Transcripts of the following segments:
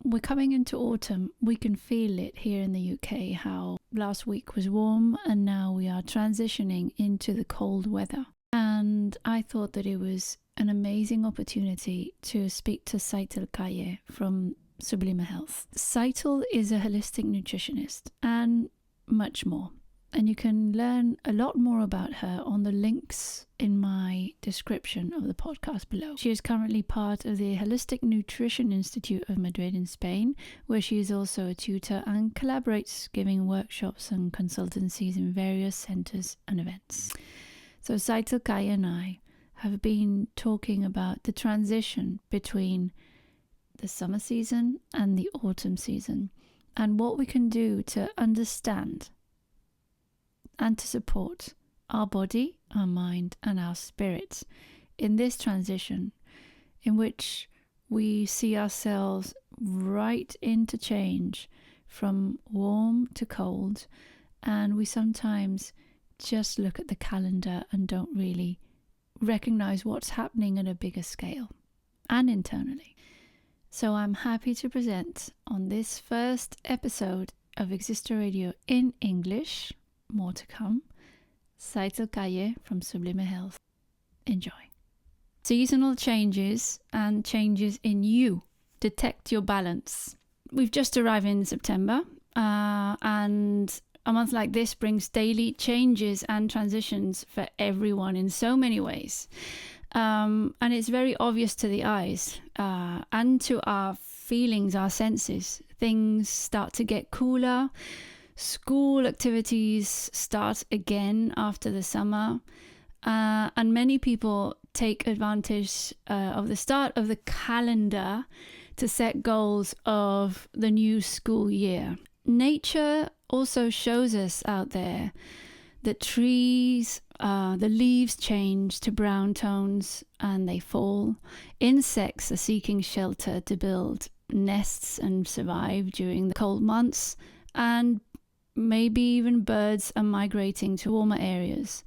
we're coming into autumn. We can feel it here in the UK, how last week was warm and now we are transitioning into the cold weather. And I thought that it was an amazing opportunity to speak to Tzeitel Calle from Sublime Health. Tzeitel is a holistic nutritionist and much more. And you can learn a lot more about her on the links in my description of the podcast below. She is currently part of the Holistic Nutrition Institute of Madrid in Spain, where she is also a tutor and collaborates giving workshops and consultancies in various centres and events. So Tzeitel Calle and I have been talking about the transition between the summer season and the autumn season and what we can do to understand and to support our body, our mind, and our spirit in this transition in which we see ourselves right into change from warm to cold, and we sometimes just look at the calendar and don't really recognize what's happening at a bigger scale and internally. So I'm happy to present on this first episode of Existo Radio in English, more to come, Tzeitel Calle from Sublime Health. Enjoy. Seasonal changes and changes in you. Detect your balance. We've just arrived in September, and a month like this brings daily changes and transitions for everyone in so many ways. And it's very obvious to the eyes and to our feelings, our senses. Things start to get cooler. School activities start again after the summer, and many people take advantage of the start of the calendar to set goals of the new school year. Nature also shows us out there that trees, the leaves change to brown tones and they fall. Insects are seeking shelter to build nests and survive during the cold months, and maybe even birds are migrating to warmer areas.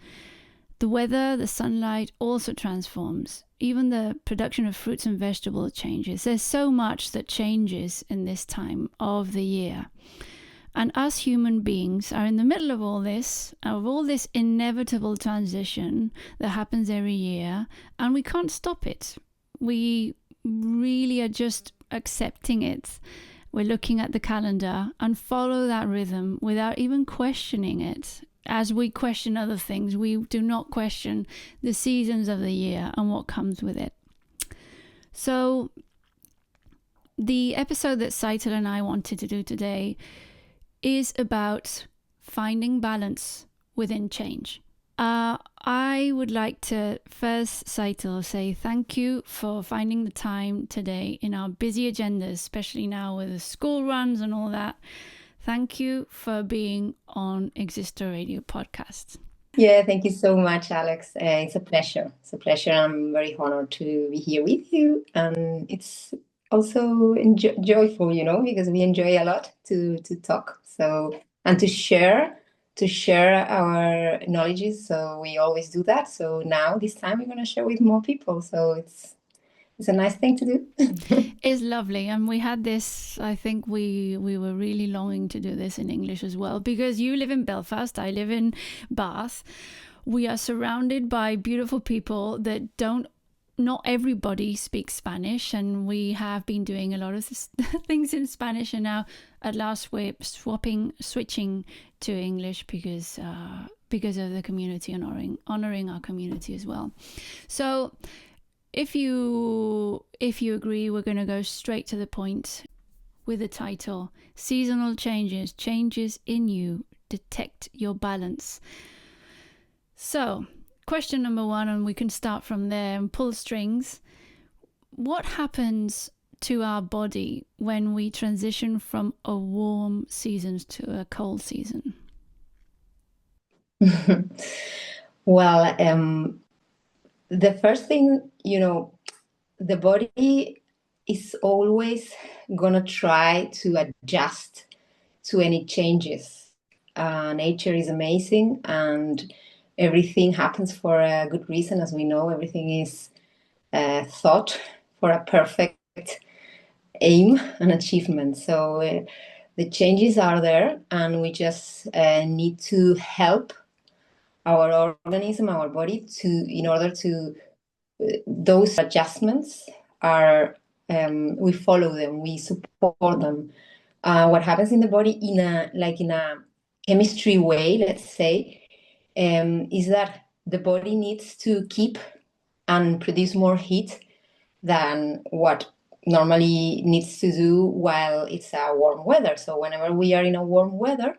The weather, the sunlight also transforms. Even the production of fruits and vegetables changes. There's so much that changes in this time of the year. And us human beings are in the middle of all this inevitable transition that happens every year, and we can't stop it. We really are just accepting it. We're looking at the calendar and follow that rhythm without even questioning it. As we question other things, we do not question the seasons of the year and what comes with it. So the episode that Tzeitel and I wanted to do today is about finding balance within change. I would like to first, Tzeitel, say thank you for finding the time today in our busy agendas, especially now with the school runs and all that. Thank you for being on Existo Radio podcast. Yeah, thank you so much, Alex. It's a pleasure. It's a pleasure. I'm very honored to be here with you. And it's also joyful, because we enjoy a lot to talk. So, and to share our knowledges. So we always do that. So now this time we're going to share with more people. So it's a nice thing to do. It's lovely. And we had this, I think we were really longing to do this in English as well, because you live in Belfast, I live in Bath. We are surrounded by beautiful people that not everybody speaks Spanish, and we have been doing a lot of things in Spanish, and now at last we're switching to English because of the community and honoring our community as well. So if you agree, we're going to go straight to the point with the title, Seasonal Changes in You, Detect Your Balance. So question number one, and we can start from there and pull strings. What happens to our body when we transition from a warm season to a cold season? Well, the first thing, the body is always gonna try to adjust to any changes. Nature is amazing, and everything happens for a good reason. As we know, everything is thought for a perfect aim and achievement. So the changes are there, and we just need to help our organism, our body, in order to those adjustments are we follow them, we support them. What happens in the body in a chemistry way, let's say, is that the body needs to keep and produce more heat than what normally needs to do while it's a warm weather. So whenever we are in a warm weather,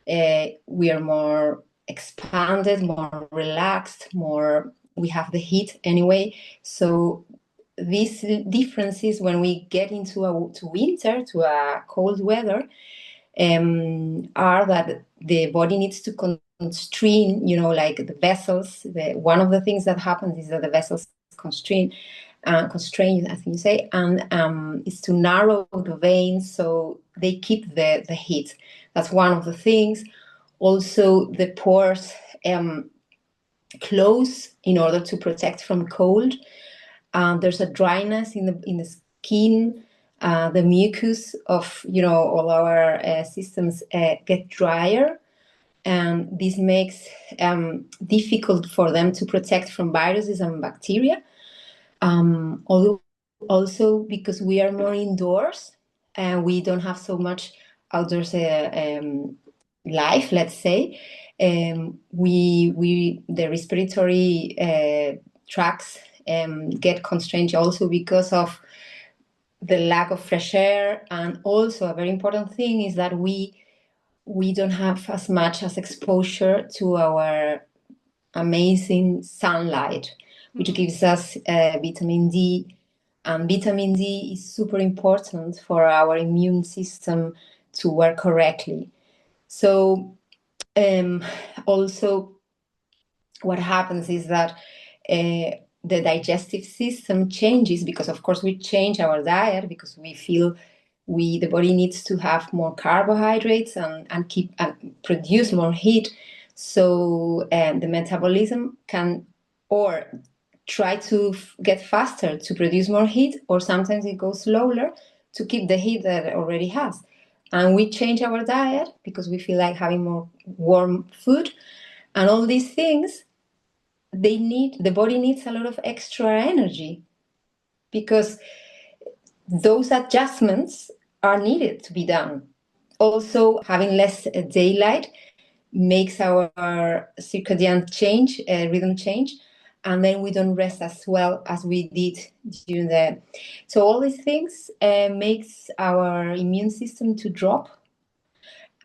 we are more expanded, more relaxed, more we have the heat anyway. So these differences when we get into to winter, to a cold weather, are that the body needs to constrain, like the vessels. One of the things that happens is that the vessels constrain, I think you say, and is to narrow the veins so they keep the heat. That's one of the things. Also, the pores close in order to protect from cold. There's a dryness in the skin. The mucus of all our systems get drier, and this makes difficult for them to protect from viruses and bacteria. Although also because we are more indoors and we don't have so much outdoors life, let's say, the respiratory tracts get constrained also because of the lack of fresh air. And also a very important thing is that we don't have as much as exposure to our amazing sunlight, which gives us vitamin D. And vitamin D is super important for our immune system to work correctly. So also what happens is that the digestive system changes because, of course, we change our diet because we feel the body needs to have more carbohydrates and produce more heat. So the metabolism can or try to get faster to produce more heat, or sometimes it goes slower to keep the heat that it already has. And we change our diet because we feel like having more warm food, and all these things, the body needs a lot of extra energy because those adjustments are needed to be done. Also, having less daylight makes our circadian rhythm change, and then we don't rest as well as we did during so all these things makes our immune system to drop,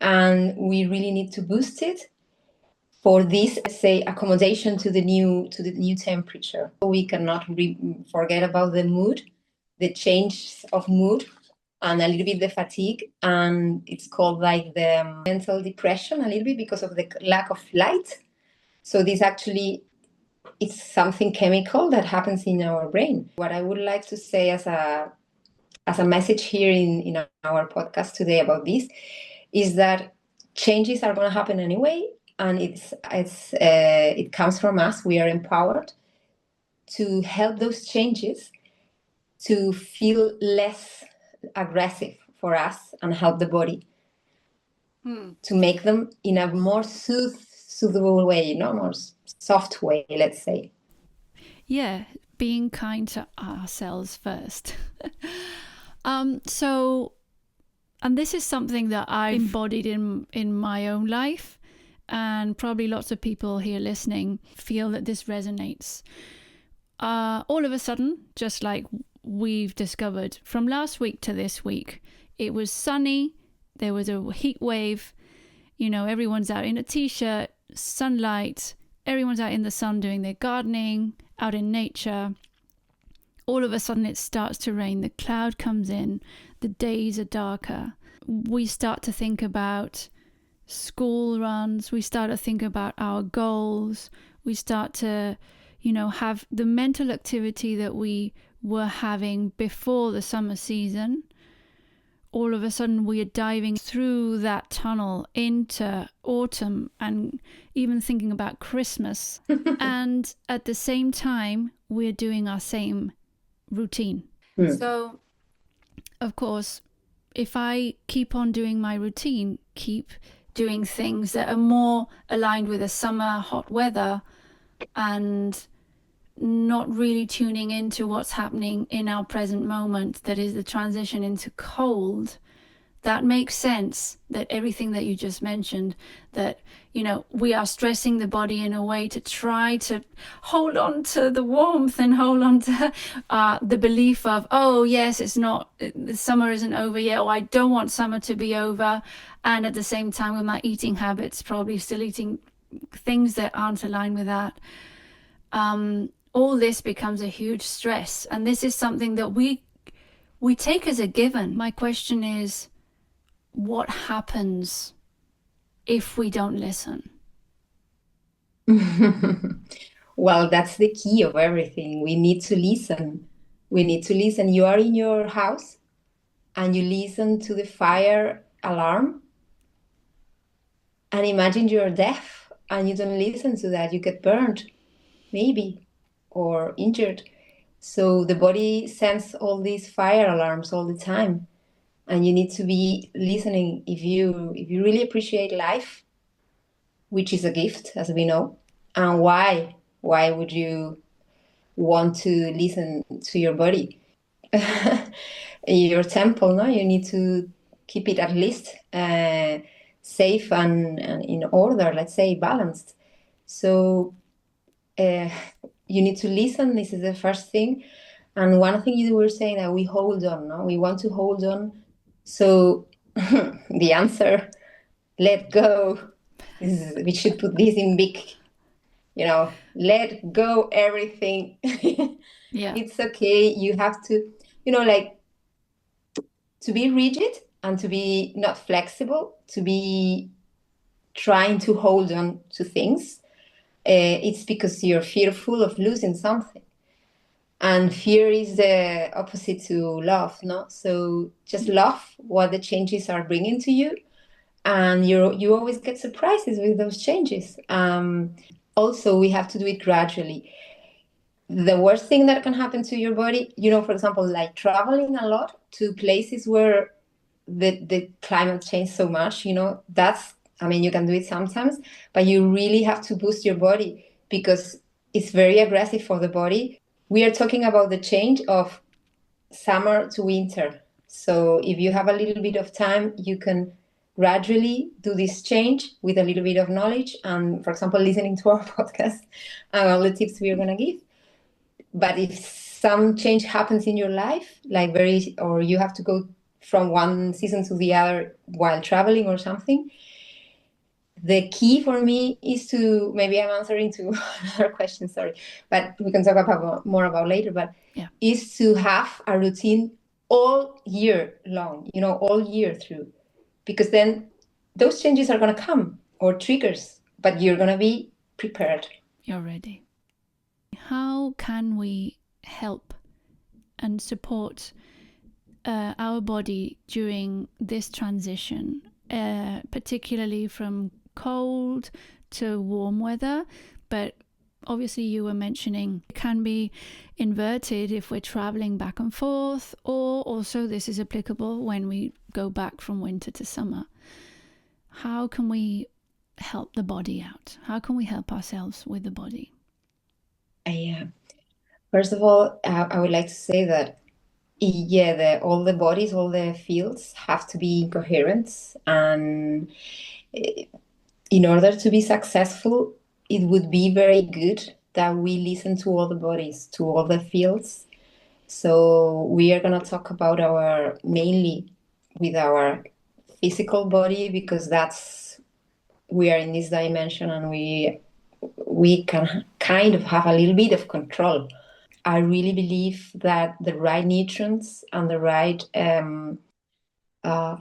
and we really need to boost it for this, say, accommodation to the new temperature. We cannot forget about the mood, the change of mood, and a little bit the fatigue, and it's called like the mental depression a little bit because of the lack of light. So this actually it's something chemical that happens in our brain. What I would like to say as a message here in our podcast today about this is that changes are going to happen anyway, and it comes from us. We are empowered to help those changes to feel less aggressive for us and help the body to make them in a more soothable way, more soft way, let's say. Yeah, being kind to ourselves first. And this is something that I've embodied in my own life, and probably lots of people here listening feel that this resonates. All of a sudden, just like we've discovered from last week to this week, it was sunny, there was a heat wave, everyone's out in a t-shirt, sunlight, everyone's out in the sun doing their gardening, out in nature. All of a sudden it starts to rain, the cloud comes in, the days are darker. We start to think about school runs, we start to think about our goals, we start to, have the mental activity that we were having before the summer season. All of a sudden we are diving through that tunnel into autumn and even thinking about Christmas. And at the same time, we're doing our same routine. So of course, if I keep on doing my routine, keep doing things that are more aligned with the summer hot weather and not really tuning into what's happening in our present moment, that is the transition into cold, that makes sense, that everything that you just mentioned, that, you know, we are stressing the body in a way to try to hold on to the warmth and hold on to the belief of, oh yes, it's not, the summer isn't over yet, or I don't want summer to be over. And at the same time, with my eating habits, probably still eating things that aren't aligned with that. All this becomes a huge stress, and this is something that we take as a given. My question is, what happens if we don't listen? Well, that's the key of everything. We need to listen. We need to listen. You are in your house and you listen to the fire alarm, and imagine you're deaf and you don't listen to that. You get burned, maybe, or injured. So the body sends all these fire alarms all the time. And you need to be listening if you really appreciate life, which is a gift, as we know. And why would you want to listen to your body? Your temple, no, you need to keep it at least safe and in order, let's say balanced. So you need to listen. This is the first thing. And one thing you were saying, that we hold on, no, we want to hold on. So the answer, let go. We should put this in big, let go everything. Yeah. It's okay. You have to, like, to be rigid and to be not flexible, to be trying to hold on to things. It's because you're fearful of losing something. And fear is the opposite to love, no? So just love what the changes are bringing to you, and you always get surprises with those changes. Also, we have to do it gradually. The worst thing that can happen to your body, for example, like traveling a lot to places where the climate changed so much, you can do it sometimes, but you really have to boost your body because it's very aggressive for the body. We are talking about the change of summer to winter. So if you have a little bit of time, you can gradually do this change with a little bit of knowledge and, for example, listening to our podcast and all the tips we are going to give. But if some change happens in your life, or you have to go from one season to the other while traveling or something, the key for me is to, maybe I'm answering to another question, sorry, but we can talk more about later, but is to have a routine all year long, all year through, because then those changes are going to come, or triggers, but you're going to be prepared. You're ready. How can we help and support our body during this transition, particularly from cold to warm weather? But obviously you were mentioning it can be inverted if we're traveling back and forth, or also this is applicable when we go back from winter to summer. How can we help the body out? How can we help ourselves with the body? First of all, I would like to say that all the bodies, all the fields have to be in coherence, and in order to be successful, it would be very good that we listen to all the bodies, to all the fields. So we are going to talk about mainly with our physical body, because we are in this dimension, and we can kind of have a little bit of control. I really believe that the right nutrients and the right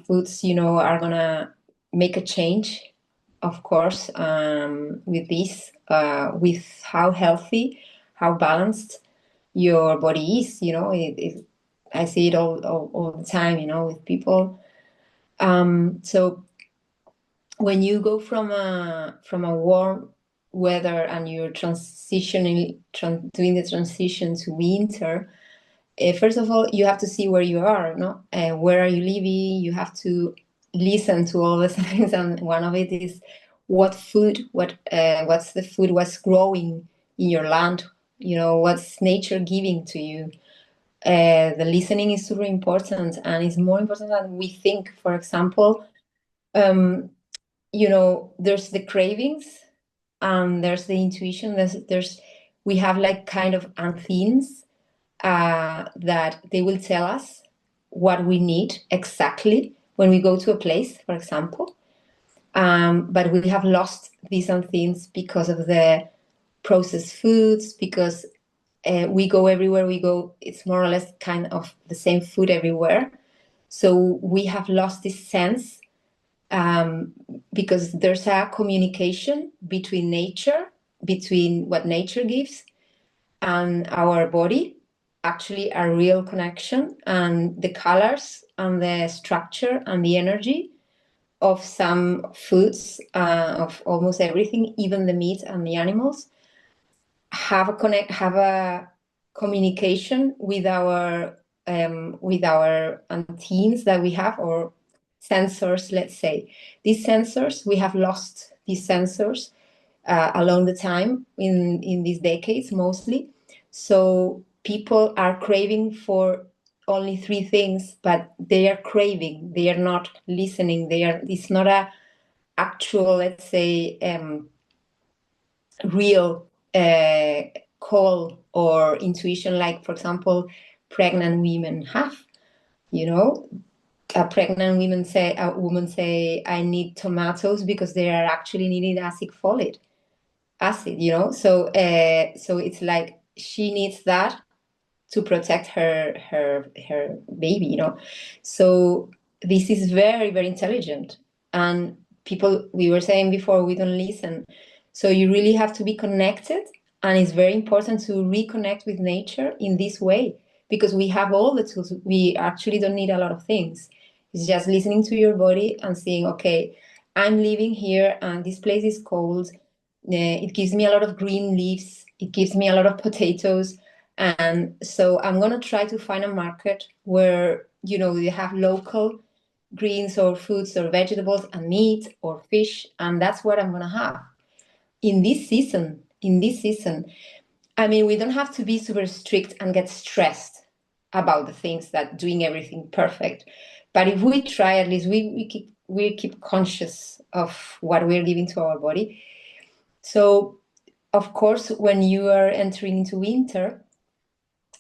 foods, are going to make a change, of course, with this, with how healthy, how balanced your body is. I see it all the time, with people. So when you go from a warm weather and you're doing the transition to winter, first of all, you have to see where you are, no? Where are you living? You have to listen to all the signs, and one of it is what's the food, what's growing in your land, what's nature giving to you. The listening is super important, and it's more important than we think. For example, there's the cravings and there's the intuition. We have like kind of anthenes that they will tell us what we need exactly when we go to a place, for example. But we have lost these anthenes because of the processed foods, because we go everywhere we go, it's more or less kind of the same food everywhere. So we have lost this sense because there's a communication between nature, between what nature gives and our body, actually a real connection, and the colors and the structure and the energy of some foods, of almost everything, even the meat and the animals, have a communication with our antennas that we have, or sensors, let's say. These sensors, we have lost these sensors along the time in these decades mostly. So people are craving for only three things, but they are craving, they are not listening, it's not a actual, let's say, real call or intuition, like, for example, pregnant women have. A pregnant woman say, I need tomatoes, because they are actually needing folic acid, so it's like she needs that to protect her baby, so this is very, very intelligent. And people, we were saying before, we don't listen. So you really have to be connected, and it's very important to reconnect with nature in this way, because we have all the tools. We actually don't need a lot of things. It's just listening to your body and saying, okay, I'm living here and this place is cold. It gives me a lot of green leaves. It gives me a lot of potatoes. And so I'm going to try to find a market where, they have local greens or fruits or vegetables and meat or fish. And that's what I'm going to have in this season. I mean, we don't have to be super strict and get stressed about the things that doing everything perfect. But if we try, at least we keep conscious of what we're giving to our body. So, of course, when you are entering into winter,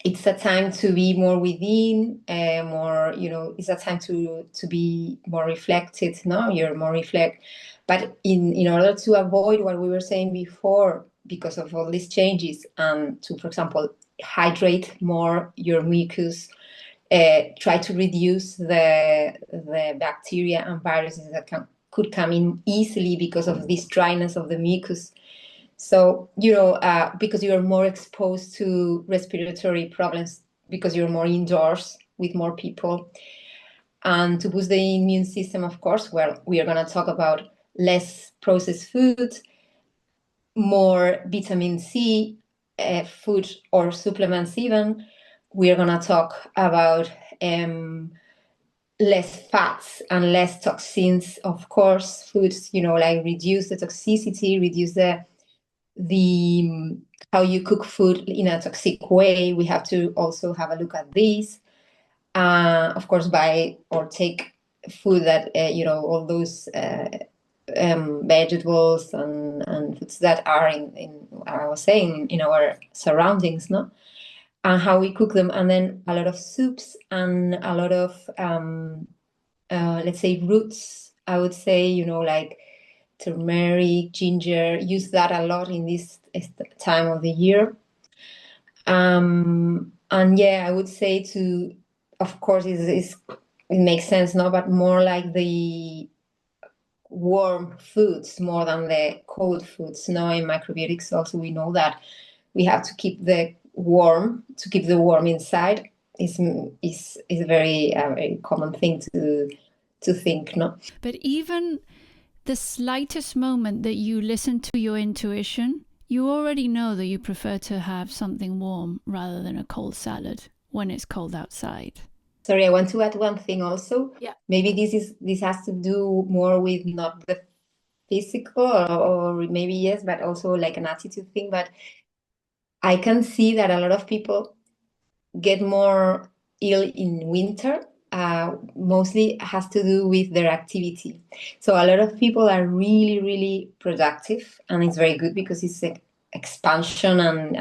it's a time to be more within, it's a time to be more reflected. No, you're more reflect. But in order to avoid what we were saying before, because of all these changes, to, for example, hydrate more your mucus, try to reduce the bacteria and viruses that could come in easily because of this dryness of the mucus. So, because you're more exposed to respiratory problems, because you're more indoors with more people. And to boost the immune system, of course, well, we are going to talk about less processed food, more vitamin C food or supplements even. We are going to talk about less fats and less toxins, of course, foods, like reduce the toxicity, reduce the how you cook food in a toxic way. We have to also have a look at this. Of course, buy or take food that, all those vegetables and foods that are in I was saying, in our surroundings, no? And how we cook them. And then a lot of soups and a lot of, let's say, roots, I would say, like turmeric, ginger, use that a lot in this time of the year. And yeah, I would say of course, it makes sense, no, but more like the warm foods more than the cold foods. No, in microbiotics also we know that we have to keep the warm inside. Is a very common thing to think, no? But even the slightest moment that you listen to your intuition, you already know that you prefer to have something warm rather than a cold salad. when it's cold outside. Sorry, I want to add one thing also. Yeah. Maybe this has to do more with not the physical, or maybe yes, but also like an attitude thing. But I can see that a lot of people get more ill in winter. Mostly has to do with their activity. So a lot of people are really, really productive, and it's very good because it's like expansion, and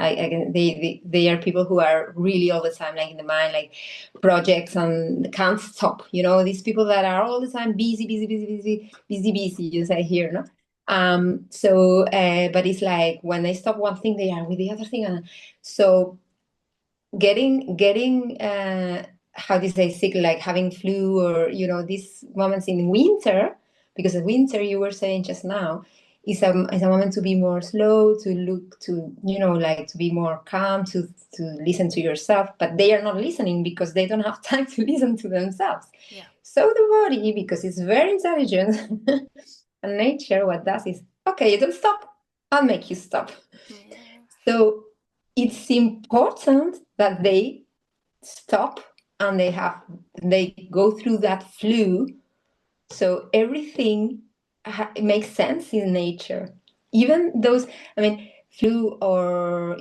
they are people who are really all the time like in the mind, like projects, and can't stop. These people that are all the time busy, busy, busy, busy, busy, busy. You say here, no? But it's like when they stop one thing, they are with the other thing, and so getting how do you say sick, like having flu, or these moments in winter, because the winter you were saying just now is a moment to be more slow, to look to like to be more calm, to listen to yourself, but they are not listening because they don't have time to listen to themselves. Yeah. So the body, because it's very intelligent and nature, what does is, okay, you don't stop, I'll make you stop. Yeah. So it's important that they stop, and they go through that flu, so everything makes sense in nature. Even those, flu, or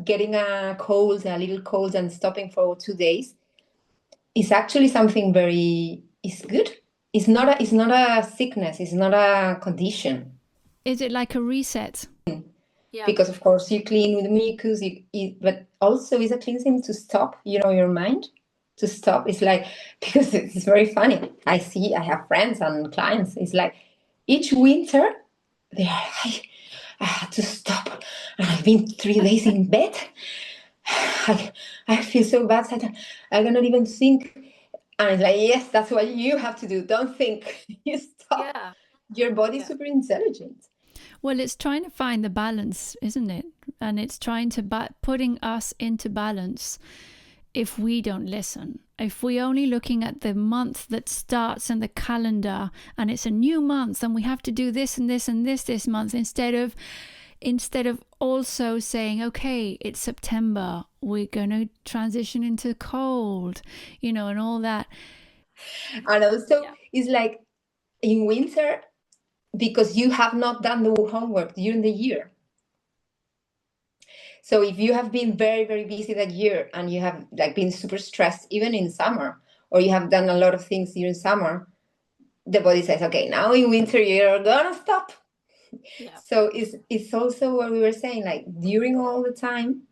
getting a little cold and stopping for 2 days is actually something is good. It's not a sickness, it's not a condition. Is it like a reset? Yeah. Because of course you clean with mucus, but also it's a cleansing to stop, your mind to stop. It's like, because it's very funny. I have friends and clients. It's like each winter they are like, I had to stop, and I've been 3 days in bed. I feel so bad. I cannot even think. And it's like, yes, that's what you have to do. Don't think. You stop. Yeah. Your body's super intelligent. Well, it's trying to find the balance, isn't it? And it's trying to putting us into balance. If we don't listen, if we're only looking at the month that starts in the calendar, and it's a new month, and we have to do this and this and this month, instead of also saying, okay, it's September, we're going to transition into cold, and all that. And also, it's like in winter, because you have not done the homework during the year. So if you have been very, very busy that year, and you have like been super stressed, even in summer, or you have done a lot of things during summer, the body says, okay, now in winter, you're gonna stop. Yeah. So it's also what we were saying, like during all the time,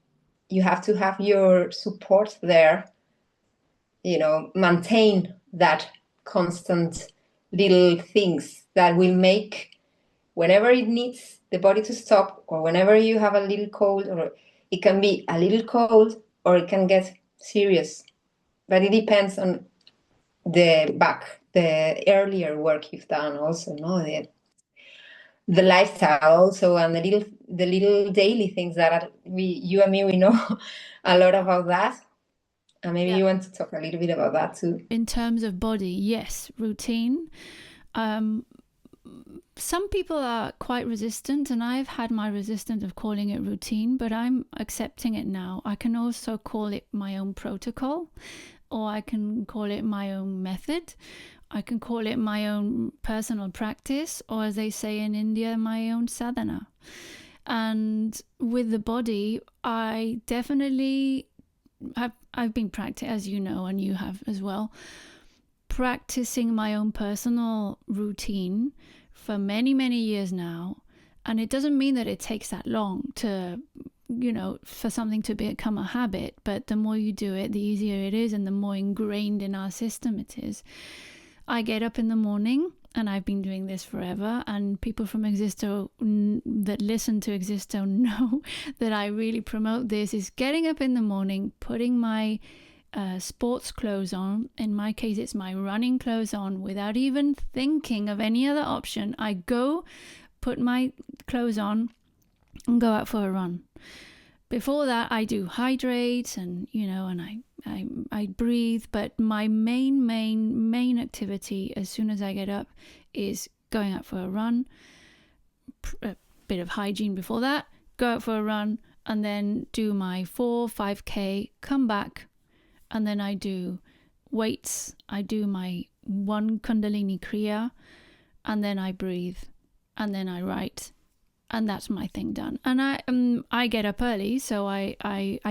you have to have your support there, maintain that constant little things that will make, whenever it needs the body to stop, or whenever you have a little cold, or it can be a little cold, or it can get serious. But it depends on the earlier work you've done also, no? The lifestyle also, and the little daily things that you and me, we know a lot about that. And maybe you want to talk a little bit about that too. In terms of body, yes, routine. Some people are quite resistant, and I've had my resistance of calling it routine, but I'm accepting it now. I can also call it my own protocol, or I can call it my own method. I can call it my own personal practice, or as they say in India, my own sadhana. And with the body, I definitely I've been practicing, as you know, and you have as well, practicing my own personal routine for many, many years now. And it doesn't mean that it takes that long to, for something to become a habit, but the more you do it, the easier it is, and the more ingrained in our system it is. I get up in the morning, and I've been doing this forever, and people from Existo that listen to Existo know that I really promote this, is getting up in the morning, putting my sports clothes on. In my case, it's my running clothes on, without even thinking of any other option. I go, put my clothes on, and go out for a run. Before that, I do hydrate, and and I breathe. But my main activity as soon as I get up is going out for a run. A bit of hygiene before that. Go out for a run, and then do my 5K. Come back, and then I do weights. I do my one Kundalini Kriya, and then I breathe, and then I write, and that's my thing done. And I get up early, so I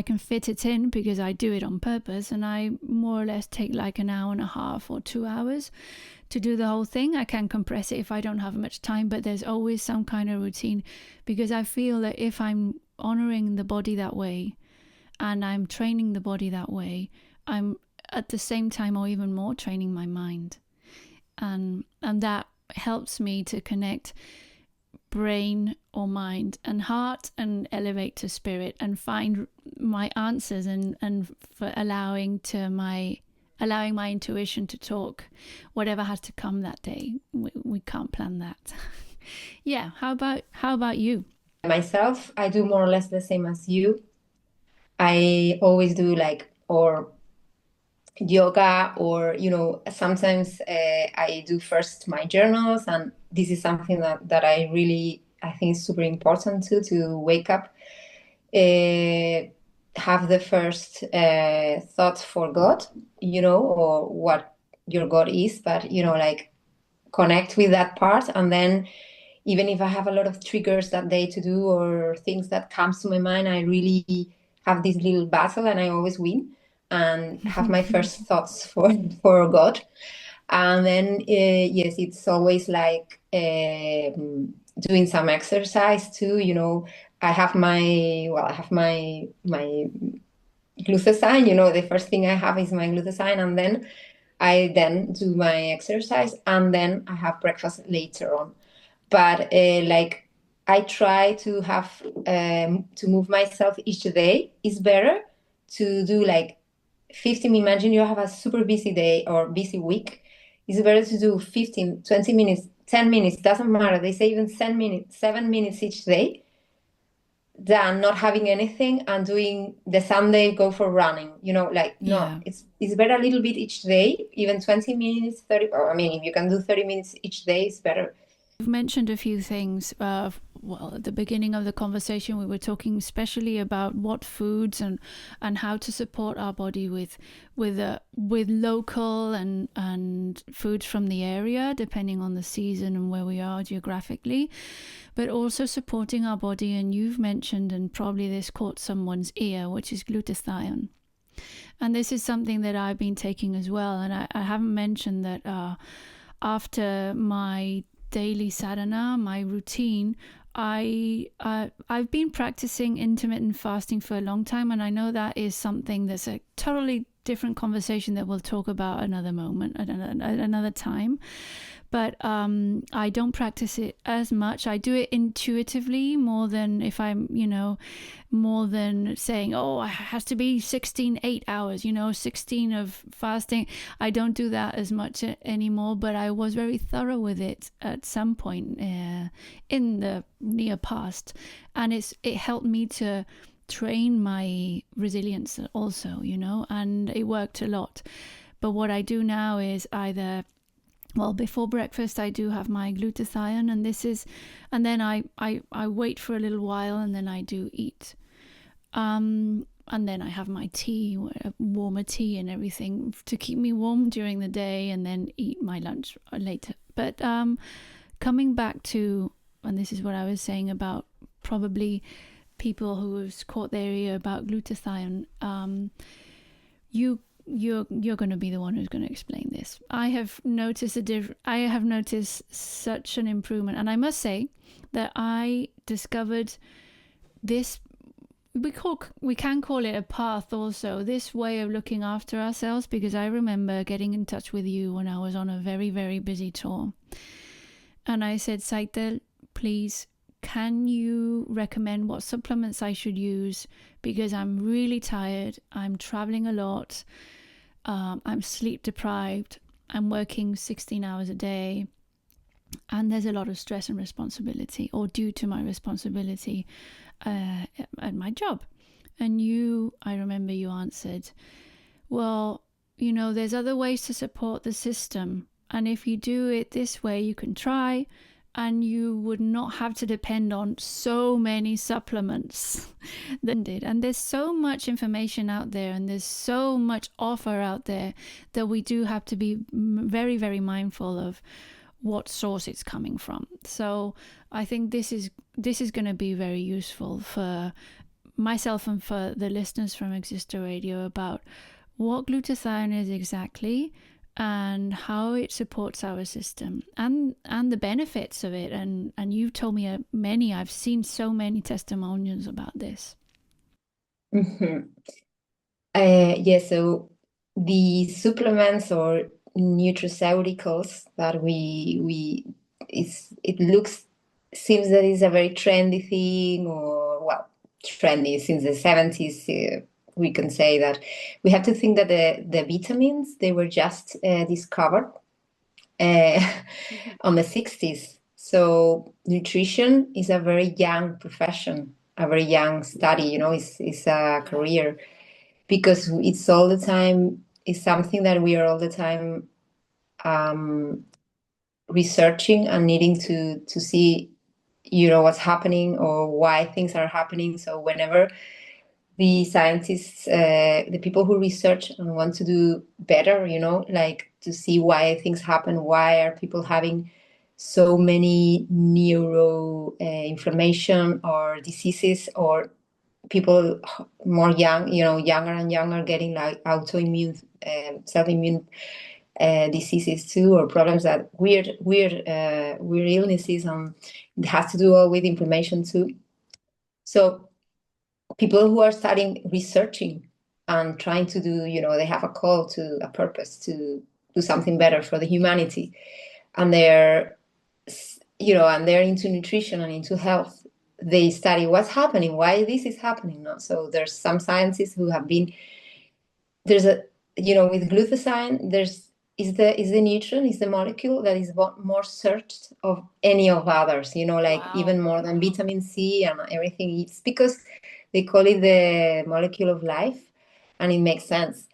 can fit it in because I do it on purpose, and I more or less take like an hour and a half or 2 hours to do the whole thing. I can compress it if I don't have much time, but there's always some kind of routine, because I feel that if I'm honoring the body that way and I'm training the body that way, I'm at the same time, or even more, training my mind, and that helps me to connect brain or mind and heart and elevate to spirit and find my answers, and for allowing my intuition to talk, whatever has to come that day. We can't plan that. Yeah. How about you? Myself, I do more or less the same as you. I always do or yoga, or sometimes I do first my journals, and this is something that I think is super important too, to wake up, have the first thought for God, or what your God is, but connect with that part. And then even if I have a lot of triggers that day to do, or things that comes to my mind, I really have this little battle, and I always win, and have my first thoughts for God. And then yes, it's always doing some exercise too. I have my glutathione. The first thing I have is my glutathione, and then I do my exercise, and then I have breakfast later on. But I try to have to move myself each day. It's better to do 15. Imagine you have a super busy day or busy week. It's better to do 15, 20 minutes, 10 minutes, doesn't matter. They say even 10 minutes, 7 minutes each day, than not having anything and doing the Sunday go for running. No, it's better a little bit each day, even 20 minutes, 30. Or, I mean, if you can do 30 minutes each day, it's better. You've mentioned a few things. Well, at the beginning of the conversation, we were talking especially about what foods and how to support our body with local and foods from the area, depending on the season and where we are geographically, but also supporting our body. And you've mentioned, and probably this caught someone's ear, which is glutathione. And this is something that I've been taking as well. And I haven't mentioned that after my daily sadhana, my routine, I've been practicing intermittent fasting for a long time, and I know that is something that's a totally different conversation that we'll talk about another moment at another time. But I don't practice it as much. I do it intuitively more than if I'm, more than saying, oh, it has to be 8 hours, 16 of fasting. I don't do that as much anymore, but I was very thorough with it at some point in the near past. And it helped me to train my resilience also, and it worked a lot. But what I do now is either, well, before breakfast I do have my glutathione, and then I wait for a little while, and then I do eat, and then I have my tea, warmer tea and everything to keep me warm during the day, and then eat my lunch later. But coming back to, and this is what I was saying about probably people who have caught their ear about glutathione, you're going to be the one who's going to explain this. I have noticed such an improvement, and I must say that I discovered this. We can call it a path also, this way of looking after ourselves, because I remember getting in touch with you when I was on a very, very busy tour, and I said, Tzeitel, please, can you recommend what supplements I should use, because I'm really tired, I'm traveling a lot, I'm sleep deprived, I'm working 16 hours a day, and there's a lot of stress and responsibility, or due to my responsibility at my job. And I remember you answered, well, there's other ways to support the system, and if you do it this way, you can try, and you would not have to depend on so many supplements than did. And there's so much information out there, and there's so much offer out there, that we do have to be very, very mindful of what source it's coming from. So I think this is going to be very useful for myself and for the listeners from Existo Radio about what glutathione is exactly, and how it supports our system, and the benefits of it. And you've told me many. I've seen so many testimonials about this. Mm-hmm. So the supplements or nutraceuticals that seems that it's a very trendy thing, or well, trendy since the 70s. We can say that we have to think that the vitamins, they were just discovered on the 60s. So nutrition is a very young profession, a very young study, it's a career, because it's all the time, it's something that we are all the time researching and needing to see, what's happening or why things are happening. So whenever the scientists, the people who research and want to do better, like to see why things happen, why are people having so many neuro inflammation or diseases, or people more young, younger and younger, getting like autoimmune, self-immune diseases too, or problems that weird illnesses, and it has to do all with inflammation too. So people who are starting researching and trying to do, they have a call to a purpose to do something better for the humanity, and they're into nutrition and into health. They study what's happening, why this is happening. No? So there's some scientists who have been, with glutathione, is the nutrient, is the molecule that is more searched of any of others, Wow. even more than vitamin C and everything. It's because they call it the molecule of life, and it makes sense.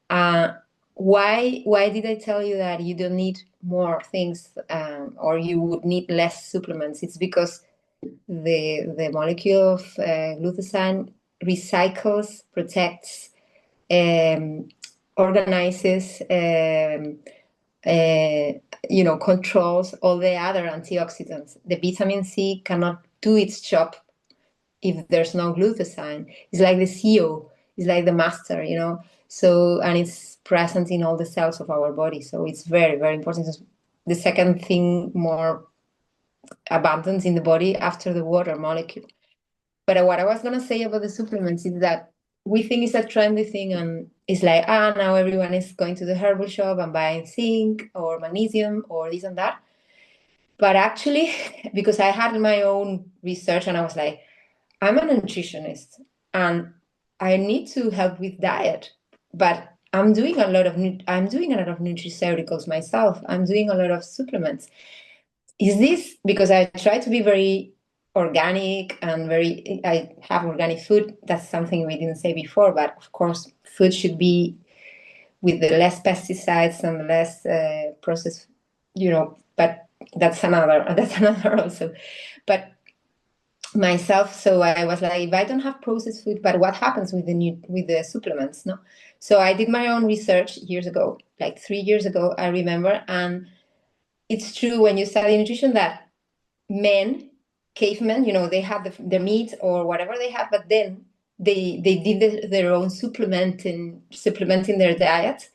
Why did I tell you that you don't need more things, or you would need less supplements? It's because the molecule of glutathione recycles, protects, organizes, controls all the other antioxidants. The vitamin C cannot do its job if there's no glutathione. It's like the CEO, it's like the master, So, and it's present in all the cells of our body. So it's very, very important. It's the second thing more abundant in the body after the water molecule. But what I was going to say about the supplements is that we think it's a trendy thing, and it's like, now everyone is going to the herbal shop and buying zinc or magnesium or this and that. But actually, because I had my own research, and I was like, I'm a nutritionist and I need to help with diet, but I'm doing a lot of nutraceuticals myself. I'm doing a lot of supplements. Is this because I try to be very organic and I have organic food? That's something we didn't say before, but of course, food should be with the less pesticides and less processed, but that's another also. But myself, so I was like, if I don't have processed food, but what happens with the supplements? No, so I did my own research years ago, like 3 years ago, I remember, and it's true when you study nutrition that cavemen, they had the meat or whatever they had, but then they did their own supplementing their diet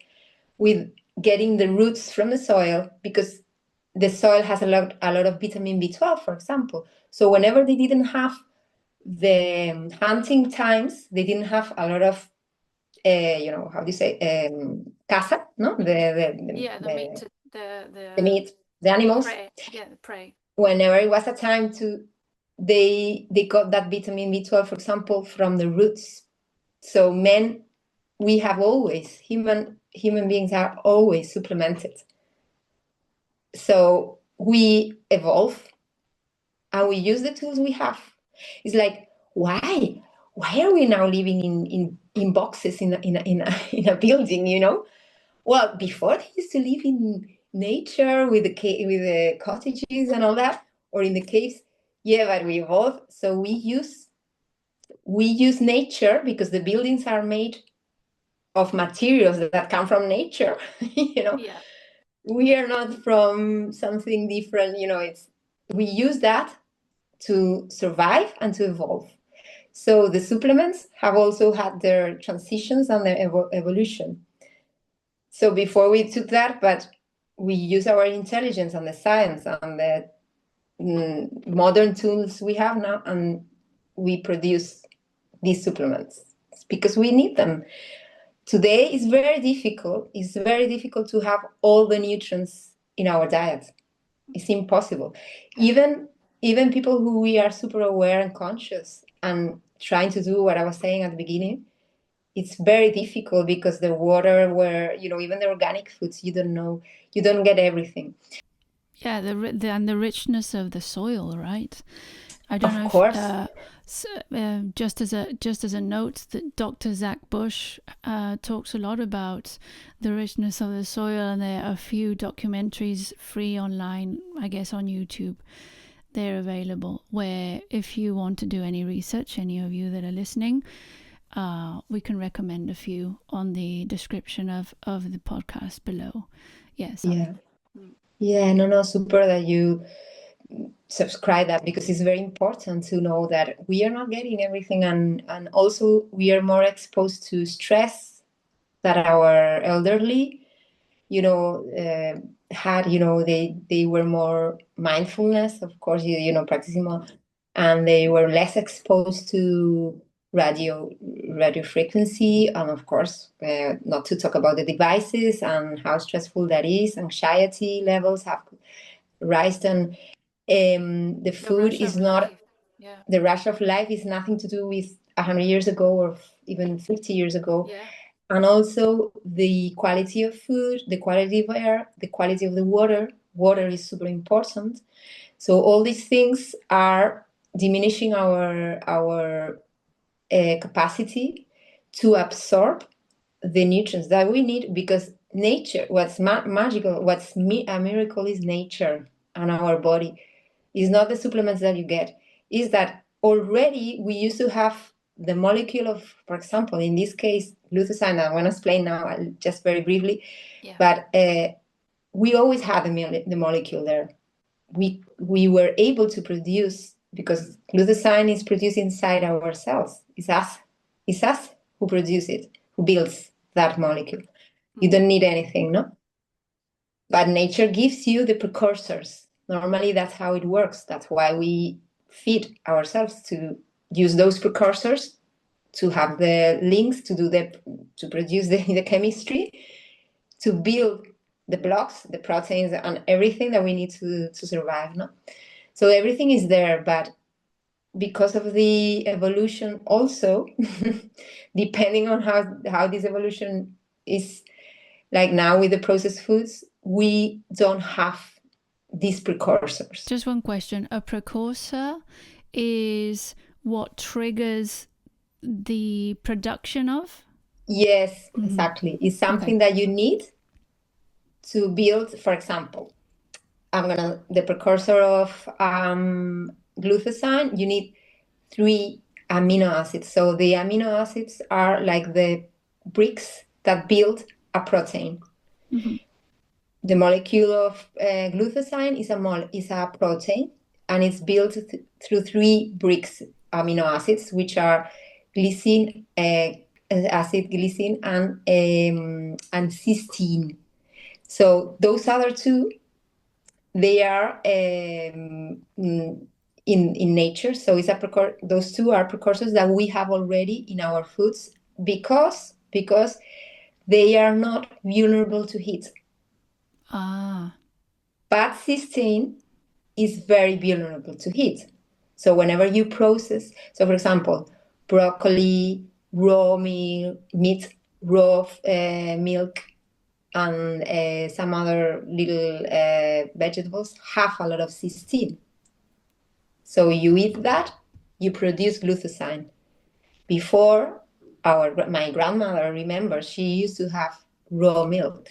with getting the roots from the soil, because the soil has a lot of vitamin B12, for example. So whenever they didn't have the hunting times, they didn't have a lot of, how do you say, caza, no? The meat, the meat, the animals. Prey. Yeah, the prey. Whenever it was a time to, they got that vitamin B12, for example, from the roots. So we have always, human beings are always supplemented. So we evolve and we use the tools we have. It's like, why are we now living in boxes in a building? Well, before they used to live in nature with the cottages and all that. Or in the case, yeah, but we evolve. So we use nature because the buildings are made of materials that come from nature. Yeah. We are not from something different. We use that to survive and to evolve. So the supplements have also had their transitions and their evolution. So before we took that, but we use our intelligence and the science and the modern tools we have now, and we produce these supplements because we need them. Today is very difficult. It's very difficult to have all the nutrients in our diet. It's impossible. Even people who we are super aware and conscious and trying to do what I was saying at the beginning, it's very difficult because the water where, even the organic foods, you don't get everything. Yeah, and the richness of the soil, right? I don't Of know course. if just as a note, that Dr. Zach Bush talks a lot about the richness of the soil, and there are a few documentaries free online, I guess, on YouTube. They're available, where if you want to do any research, any of you that are listening, we can recommend a few on the description of the podcast below. Yes. Yeah, no, super that you subscribe that, because it's very important to know that we are not getting everything, and also we are more exposed to stress that our elderly had. They were more mindfulness, of course, practicing more, and they were less exposed to radio frequency, and of course, not to talk about the devices and how stressful that is. Anxiety levels have risen, and the food is not the rush of life is nothing to do with 100 years ago or even 50 years ago. Yeah. And also the quality of food, the quality of air, the quality of the water. Water is super important. So all these things are diminishing our capacity to absorb the nutrients that we need, because nature, what's magical, a miracle is nature and our body. Is not the supplements that you get, is that already we used to have the molecule of, for example, in this case, glutathione. I want to explain now just very briefly, but we always had the molecule there. We were able to produce, because glutathione is produced inside our cells. It's us who produce it, who builds that molecule. You don't need anything, no? But nature gives you the precursors. Normally, that's how it works. That's why we feed ourselves, to use those precursors, to have the links, to produce the chemistry, to build the blocks, the proteins, and everything that we need to survive. No? So everything is there, but because of the evolution also, depending on how this evolution is, like now with the processed foods, we don't have these precursors. Just one question. A precursor is what triggers the production of? Yes, exactly. It's something that you need to build. For example, the precursor of glutathione, you need 3 amino acids. So the amino acids are like the bricks that build a protein. The molecule of glutathione is a protein, and it's built through 3 bricks amino acids, which are glycine, acid glycine, and cysteine. So those other 2, they are in nature. So those 2 are precursors that we have already in our foods, because they are not vulnerable to heat. But cysteine is very vulnerable to heat. So whenever you process, so for example, broccoli, raw meat, raw milk, and some other little vegetables have a lot of cysteine. So you eat that, you produce glutathione. Before, my grandmother, remembers, she used to have raw milk.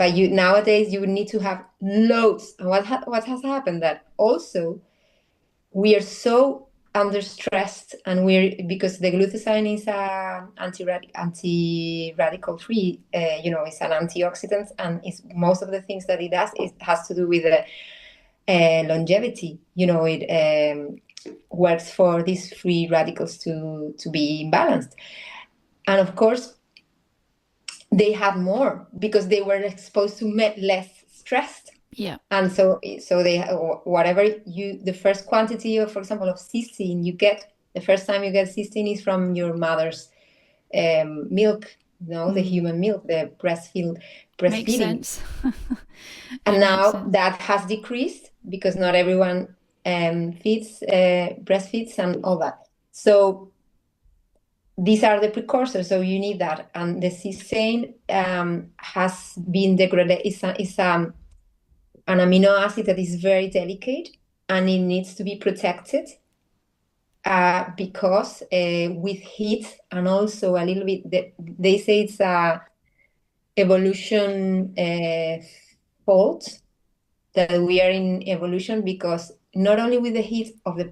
But nowadays you would need to have loads. And what has happened that also we are so under stressed, and because the glutathione is a anti-radical free, it's an antioxidant, and it's most of the things that it does, it has to do with the longevity. It works for these free radicals to be imbalanced. And of course, they had more because they were exposed to less stress. Yeah. And so they, whatever the first quantity of, for example, of cysteine you get, the first time you get cysteine is from your mother's milk, the human milk, the breastfeeding. Makes sense. And now that has decreased because not everyone breastfeeds and all that. So these are the precursors, so you need that. And the cysteine has been degraded. It's an amino acid that is very delicate, and it needs to be protected because with heat, and also a little bit, they say it's a evolution fault, that we are in evolution, because not only with the heat of the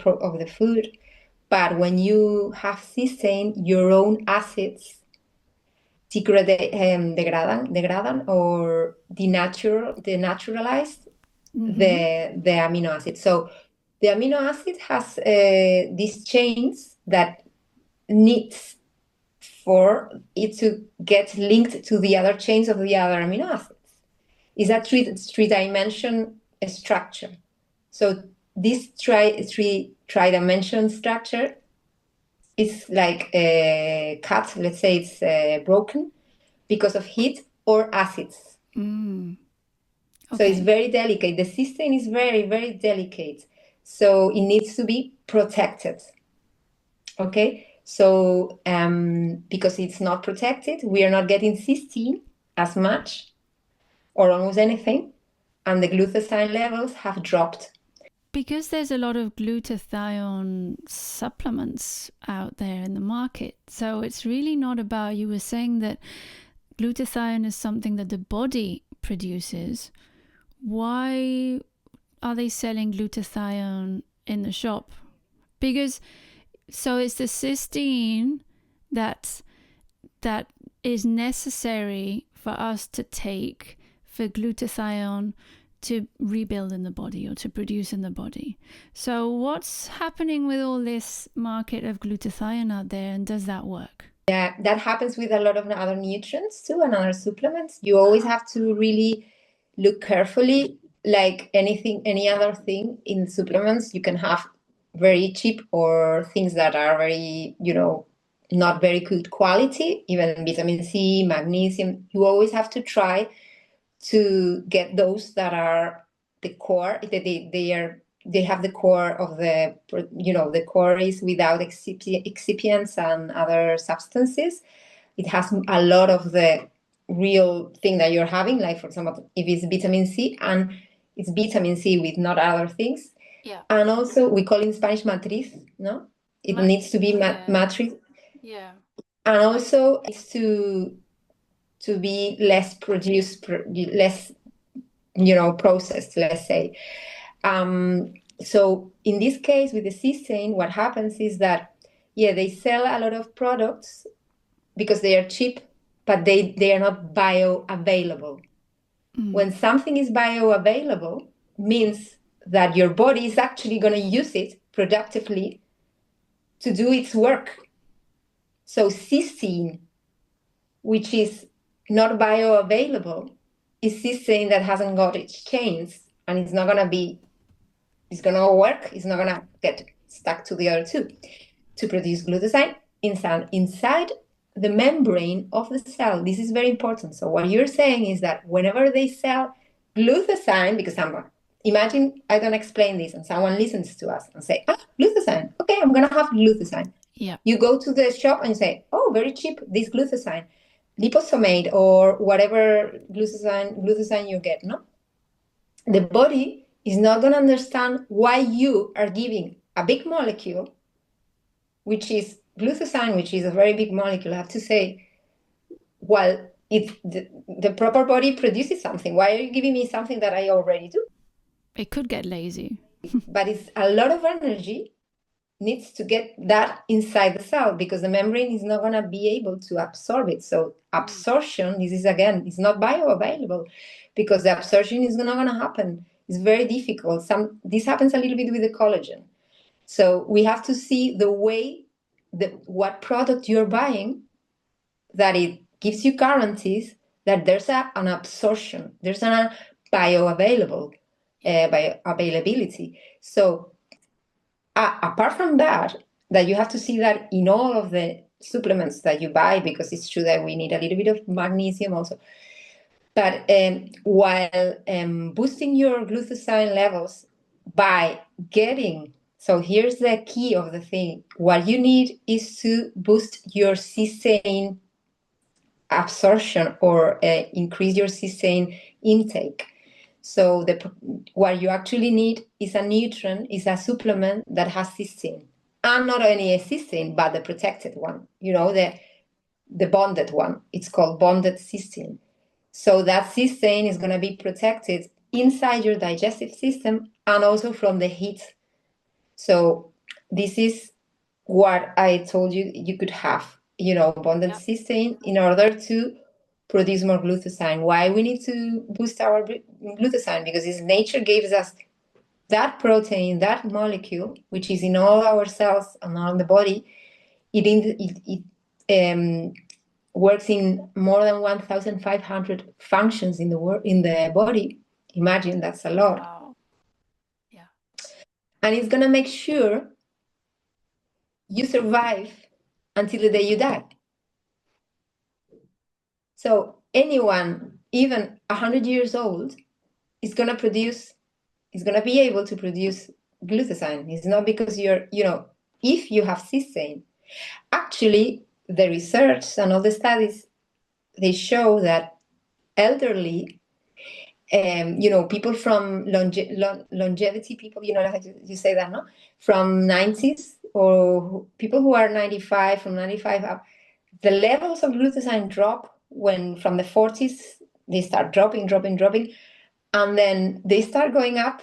food, but when you have cysteine, your own acids degradan or denaturalize the amino acid. So the amino acid has these chains that needs for it to get linked to the other chains of the other amino acids. It's a three-dimension structure. So this three-dimension structure is like cut, let's say it's broken because of heat or acids. Okay. So it's very delicate. The cysteine is very, very delicate. So it needs to be protected. Okay? So because it's not protected, we are not getting cysteine as much or almost anything. And the glutathione levels have dropped. Because there's a lot of glutathione supplements out there in the market. So it's really not about, you were saying that glutathione is something that the body produces. Why are they selling glutathione in the shop? Because, so it's the cysteine that is necessary for us to take for glutathione to rebuild in the body or to produce in the body. So what's happening with all this market of glutathione out there, and does that work? Yeah, that happens with a lot of other nutrients too and other supplements. You always have to really look carefully, like any other thing in supplements. You can have very cheap or things that are very, not very good quality, even vitamin C, magnesium. You always have to try to get those that are the core, they have the core of the core is without excipients and other substances. It has a lot of the real thing that you're having, like for example, if it's vitamin C, and it's vitamin C with not other things. Yeah. And also we call in Spanish matriz, no? It needs to be matriz. Yeah. And also it's to be less produced, less, processed, let's say. So in this case with the cysteine, what happens is that, they sell a lot of products because they are cheap, but they are not bioavailable. When something is bioavailable, means that your body is actually going to use it productively to do its work. So cysteine, which is not bioavailable, is cysteine that hasn't got its chains, and it's not going to work, it's not going to get stuck to the other two to produce glutathione inside the membrane of the cell. This is very important. So what you're saying is that whenever they sell glutathione, because imagine I don't explain this and someone listens to us and say, glutathione, okay, I'm going to have glutathione. Yeah. You go to the shop and you say, oh, very cheap, this glutathione, liposomate or whatever glutathione you get, no? The body is not going to understand why you are giving a big molecule, which is glutathione, which is a very big molecule, I have to say, while the proper body produces something. Why are you giving me something that I already do? It could get lazy. But it's a lot of energy needs to get that inside the cell because the membrane is not going to be able to absorb it. So absorption, this is again, it's not bioavailable because the absorption is not going to happen. It's very difficult. This happens a little bit with the collagen. So we have to see the way what product you're buying, that it gives you guarantees that there's an absorption, there's an bioavailability. So apart from that you have to see that in all of the supplements that you buy, because it's true that we need a little bit of magnesium also. But while boosting your glutathione levels by getting, so here's the key of the thing, what you need is to boost your cysteine absorption or increase your cysteine intake. So what you actually need is a nutrient, is a supplement that has cysteine, and not only a cysteine, but the protected one, the bonded one. It's called bonded cysteine. So that cysteine is going to be protected inside your digestive system and also from the heat. So this is what I told you you could have, bonded cysteine in order to produce more glutathione. Why we need to boost our glutathione? Because nature gives us that protein, that molecule, which is in all our cells and all the body. It works in more than 1,500 functions in the body. Imagine, that's a lot. Wow. Yeah. And it's going to make sure you survive until the day you die. So anyone, even 100 years old, is going to be able to produce glutathione. It's not because if you have cysteine. Actually, the research and all the studies, they show that elderly, people from longevity people, how you say that, no? From 90s, or people who are 95, from 95 up, the levels of glutathione drop when from the 40s, they start dropping, and then they start going up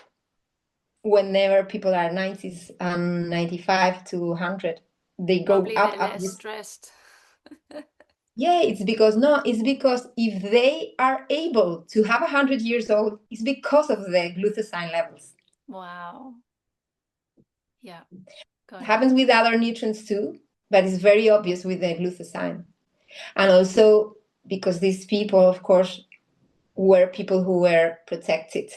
whenever people are 90s and 95 to 100. They go Probably up. they're less stressed. Yeah, it's because if they are able to have 100 years old, it's because of the glutathione levels. Wow. Yeah. It happens with other nutrients too, but it's very obvious with the glutathione. And also because these people, of course, were people who were protected.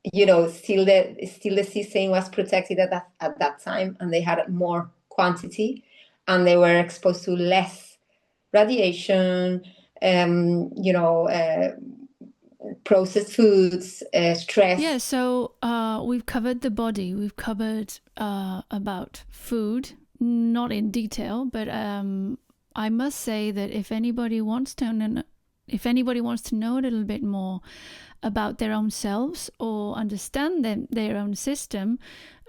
Still the cysteine was protected at that time, and they had more quantity, and they were exposed to less radiation, processed foods, stress. Yeah, so we've covered the body. We've covered about food, not in detail, but I must say that if anybody wants to know a little bit more about their own selves or understand their own system,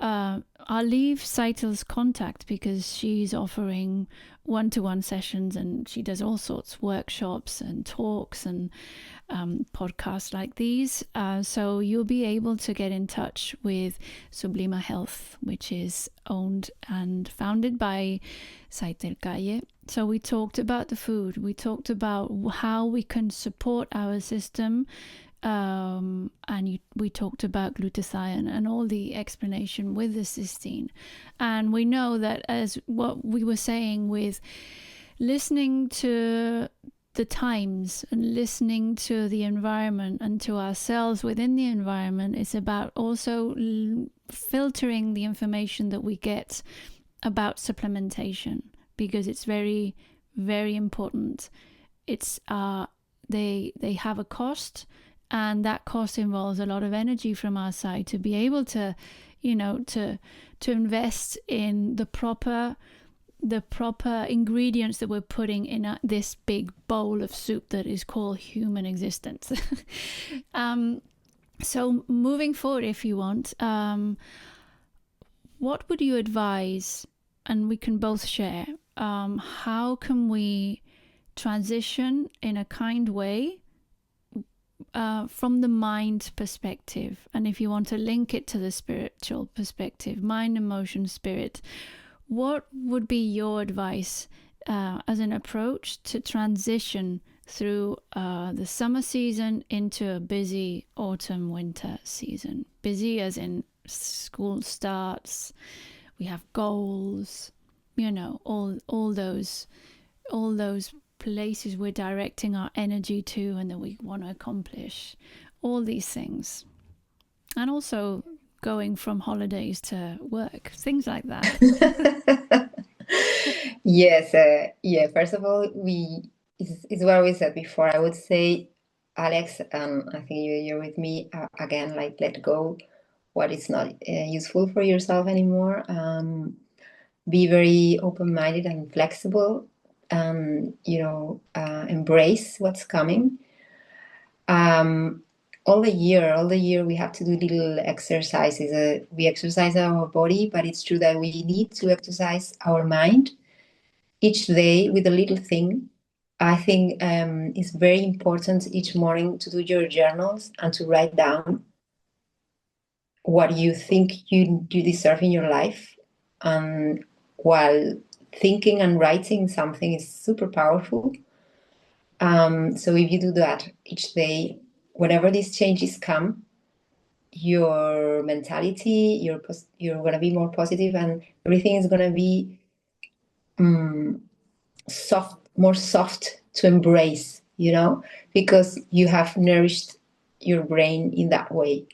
I'll leave Tzeitel's contact, because she's offering one-to-one sessions, and she does all sorts of workshops and talks and podcasts like these. So you'll be able to get in touch with Sublima Health, which is owned and founded by Tzeitel Calle. So we talked about the food. We talked about how we can support our system. And we talked about glutathione and all the explanation with the cysteine. And we know that, as what we were saying, with listening to the times and listening to the environment and to ourselves within the environment, it's about also filtering the information that we get about supplementation, because it's very, very important. It's they have a cost, and that cost involves a lot of energy from our side to be able to, to invest in the proper ingredients that we're putting in this big bowl of soup that is called human existence. So moving forward, if you want, what would you advise, and we can both share, how can we transition in a kind way from the mind perspective. And if you want to link it to the spiritual perspective, mind, emotion, spirit, what would be your advice as an approach to transition through the summer season into a busy autumn winter season? Busy as in school starts, we have goals, you know, all those places we're directing our energy to and that we want to accomplish, all these things. And also going from holidays to work, things like that. Yes, yeah. First of all, it's what we said before. I would say, Alex, and I think you're with me again. Like, let go what is not useful for yourself anymore. Be very open-minded and flexible, and embrace what's coming. All the year we have to do little exercises. We exercise our body, but it's true that we need to exercise our mind each day with a little thing. I think it's very important each morning to do your journals and to write down what you think you deserve in your life. And while thinking and writing something is super powerful. So if you do that each day, whenever these changes come, your mentality, you're going to be more positive, and everything is going to be more soft to embrace, because you have nourished your brain in that way.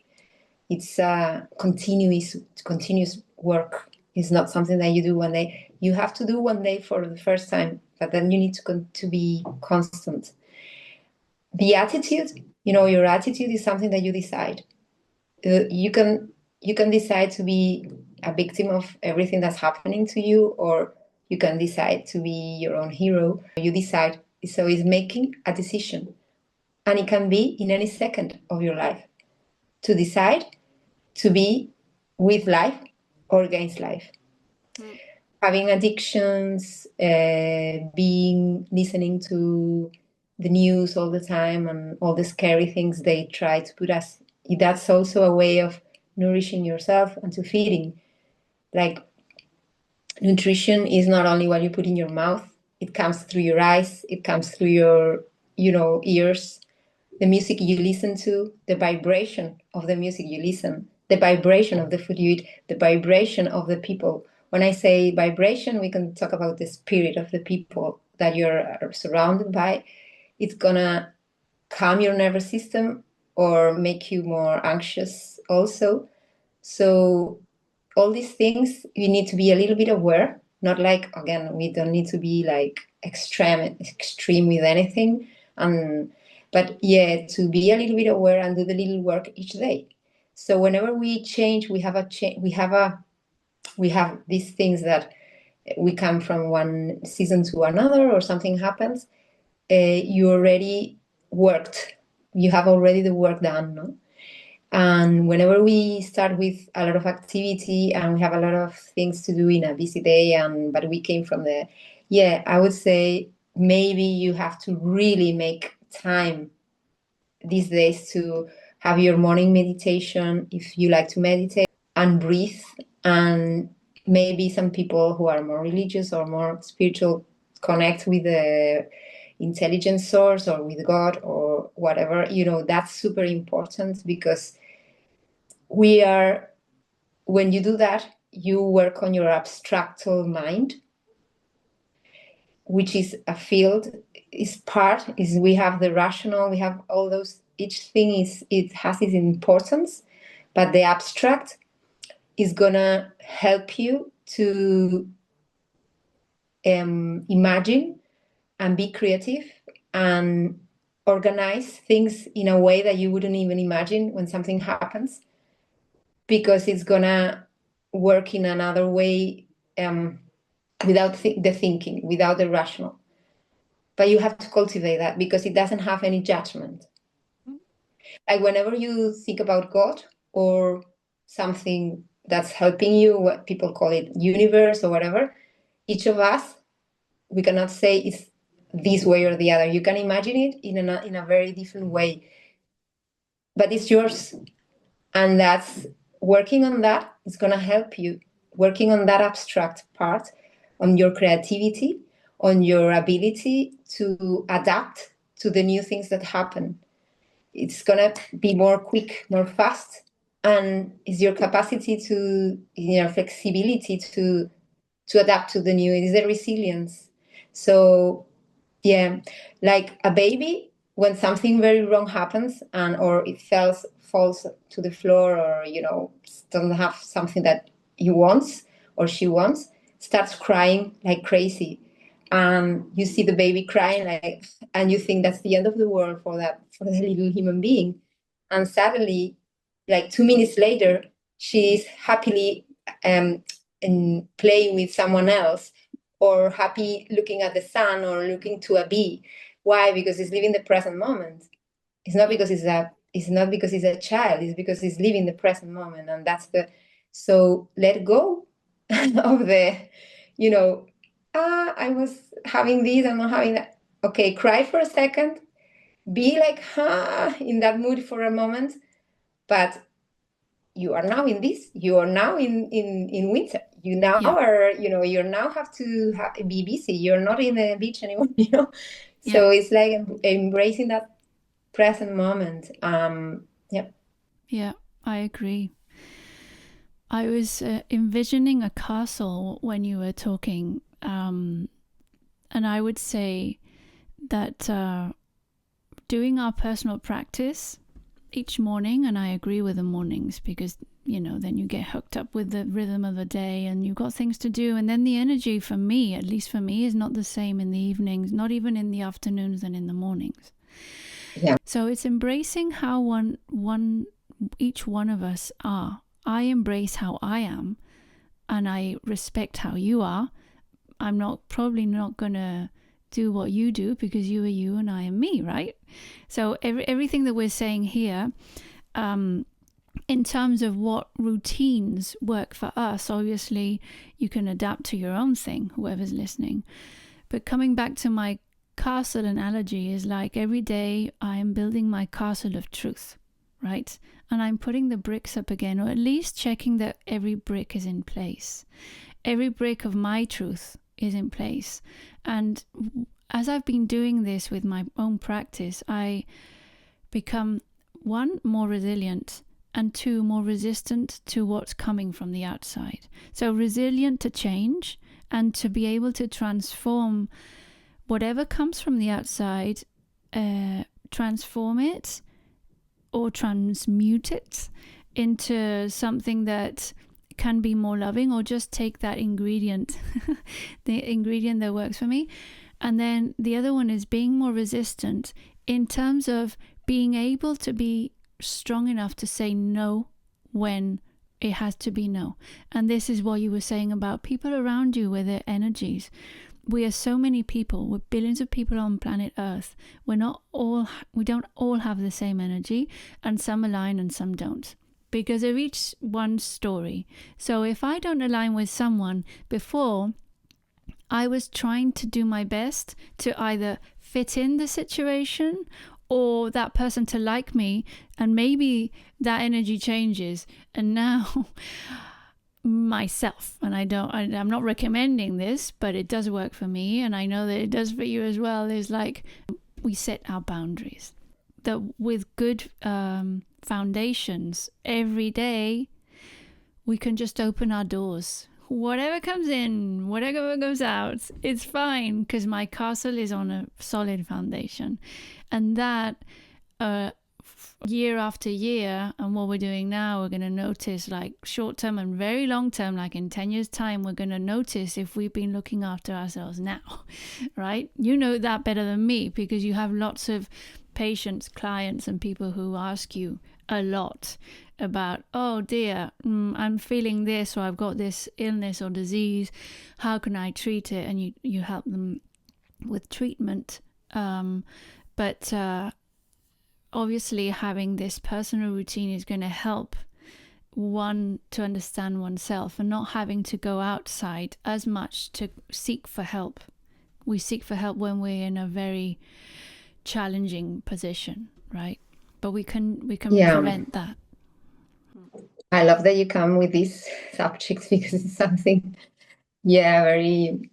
It's a continuous work. It's not something that you do one day. You have to do one day for the first time, but then you need to be constant. The attitude, your attitude is something that you decide. You can decide to be a victim of everything that's happening to you, or you can decide to be your own hero. You decide. So it's making a decision, and it can be in any second of your life to decide to be with life or against life. Having addictions, listening to the news all the time and all the scary things they try to put us, that's also a way of nourishing yourself and to feeding. Like, nutrition is not only what you put in your mouth, it comes through your eyes, it comes through your ears, the music you listen to, the vibration of the music you listen, the vibration of the food you eat, the vibration of the people. When I say vibration, we can talk about the spirit of the people that you're surrounded by. It's gonna calm your nervous system or make you more anxious also. So all these things, you need to be a little bit aware. Not like, again, we don't need to be like extreme with anything. But yeah, to be a little bit aware and do the little work each day. So whenever we change, we have these things that we come from one season to another, or something happens. You already worked. You have already the work done, no? And whenever we start with a lot of activity and we have a lot of things to do in a busy day, but we came from I would say maybe you have to really make time these days to have your morning meditation, if you like to meditate, and breathe. And maybe some people who are more religious or more spiritual connect with the intelligence source or with God or whatever. That's super important, because when you do that, you work on your abstractal mind, which is a field, we have the rational, we have all those, each thing it has its importance, but the abstract is gonna help you to imagine and be creative and organize things in a way that you wouldn't even imagine when something happens, because it's gonna work in another way, without the thinking, without the rational. But you have to cultivate that, because it doesn't have any judgment. Like, whenever you think about God or something that's helping you, what people call it universe or whatever, each of us, we cannot say it's this way or the other. You can imagine it in a very different way, but it's yours. And that's working on that is going to help you. Working on that abstract part, on your creativity, on your ability to adapt to the new things that happen. It's going to be more quick, more fast. And it's your capacity to, your flexibility to adapt to the new. It is the resilience. So, yeah, like a baby, when something very wrong happens or it falls to the floor, or doesn't have something that he wants or she wants, starts crying like crazy. You see the baby crying, and you think that's the end of the world for the little human being. And suddenly, like 2 minutes later, she's happily playing with someone else, or happy looking at the sun, or looking to a bee. Why? Because it's living the present moment. It's not because it's a child. It's because it's living the present moment. And so let go of I was having this, I'm not having that. Okay, cry for a second, be like in that mood for a moment, but you are now in this. You are now in winter. You now are, you now have to be busy. You're not in the beach anymore, So it's like embracing that present moment. Yeah, I agree. I was envisioning a castle when you were talking, and I would say that doing our personal practice each morning, and I agree with the mornings, because then you get hooked up with the rhythm of the day and you've got things to do, and then the energy, for me, at least for me, is not the same in the evenings, not even in the afternoons and in the mornings. So it's embracing how each one of us are. I embrace how I am, and I respect how you are. I'm probably not gonna do what you do, because you are you and I am me, right? So everything that we're saying here, in terms of what routines work for us, obviously you can adapt to your own thing, whoever's listening. But coming back to my castle analogy, is like every day I am building my castle of truth, right? And I'm putting the bricks up again, or at least checking that every brick is in place. Every brick of my truth is in place. And as I've been doing this with my own practice, I become, 1, more resilient, and 2, more resistant to what's coming from the outside. So resilient to change, and to be able to transform whatever comes from the outside, transform it or transmute it into something that can be more loving, or just take that ingredient, the ingredient that works for me. And then the other one is being more resistant in terms of being able to be strong enough to say no when it has to be no. And this is what you were saying about people around you with their energies. We are so many people. We're billions of people on planet Earth. We don't all have the same energy, and some align and some don't, because of each one's story. So if I don't align with someone, before I was trying to do my best to either fit in the situation or that person to like me, and maybe that energy changes, and now myself, and I'm not recommending this, but it does work for me, and I know that it does for you as well, is like we set our boundaries, that with good foundations every day we can just open our doors. Whatever comes in, whatever goes out, it's fine, because my castle is on a solid foundation. And that year after year, and what we're doing now, we're going to notice, like short term and very long term, like in 10 years time, we're going to notice if we've been looking after ourselves now, right? You know that better than me, because you have lots of patients, clients, and people who ask you a lot about, oh dear, I'm feeling this, or I've got this illness or disease, how can I treat it? And you help them with treatment. But obviously having this personal routine is going to help one to understand oneself, and not having to go outside as much to seek for help, We seek for help when we're in a very challenging position, right? But we can prevent that. I love that you come with these subjects because it's something, very,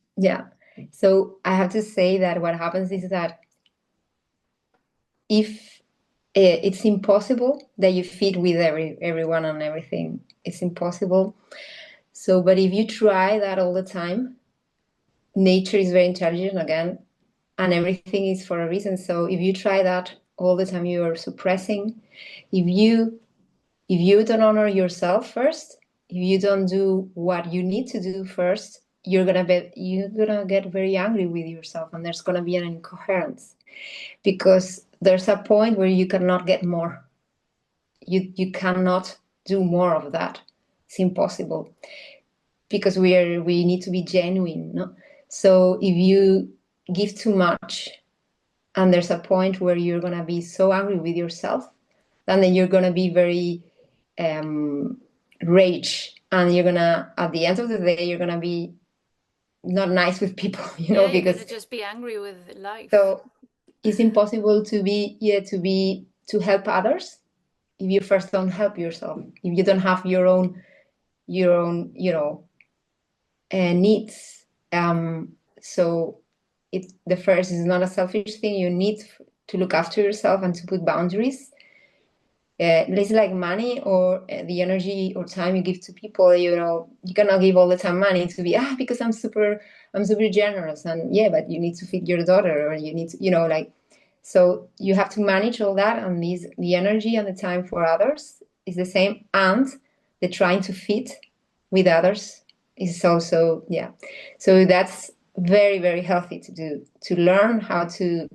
So I have to say that what happens is that if it's impossible that you fit with everyone and everything, it's impossible. So, but if you try that all the time, nature is very intelligent again, and everything is for a reason. So if you try that all the time, you are suppressing. If you don't honor yourself first, if you don't do what you need to do first, you're gonna get very angry with yourself, and there's gonna be an incoherence, because there's a point where you cannot get more. You cannot do more of that. It's impossible, because we need to be genuine, no? So if you give too much, and there's a point where you're gonna be so angry with yourself, and then you're gonna be very rage, and you're gonna, at the end of the day, you're gonna be not nice with people, you're because gonna just be angry with life. So it's impossible to help others if you first don't help yourself. If you don't have your own needs. So the first is not a selfish thing. You need to look after yourself and to put boundaries. It's like money or the energy or time you give to people. You cannot give all the time money to be because I'm super generous, and but you need to feed your daughter, or you need to so you have to manage all that, and the energy and the time for others is the same, and the trying to fit with others is also So that's very, very healthy to do, to learn how to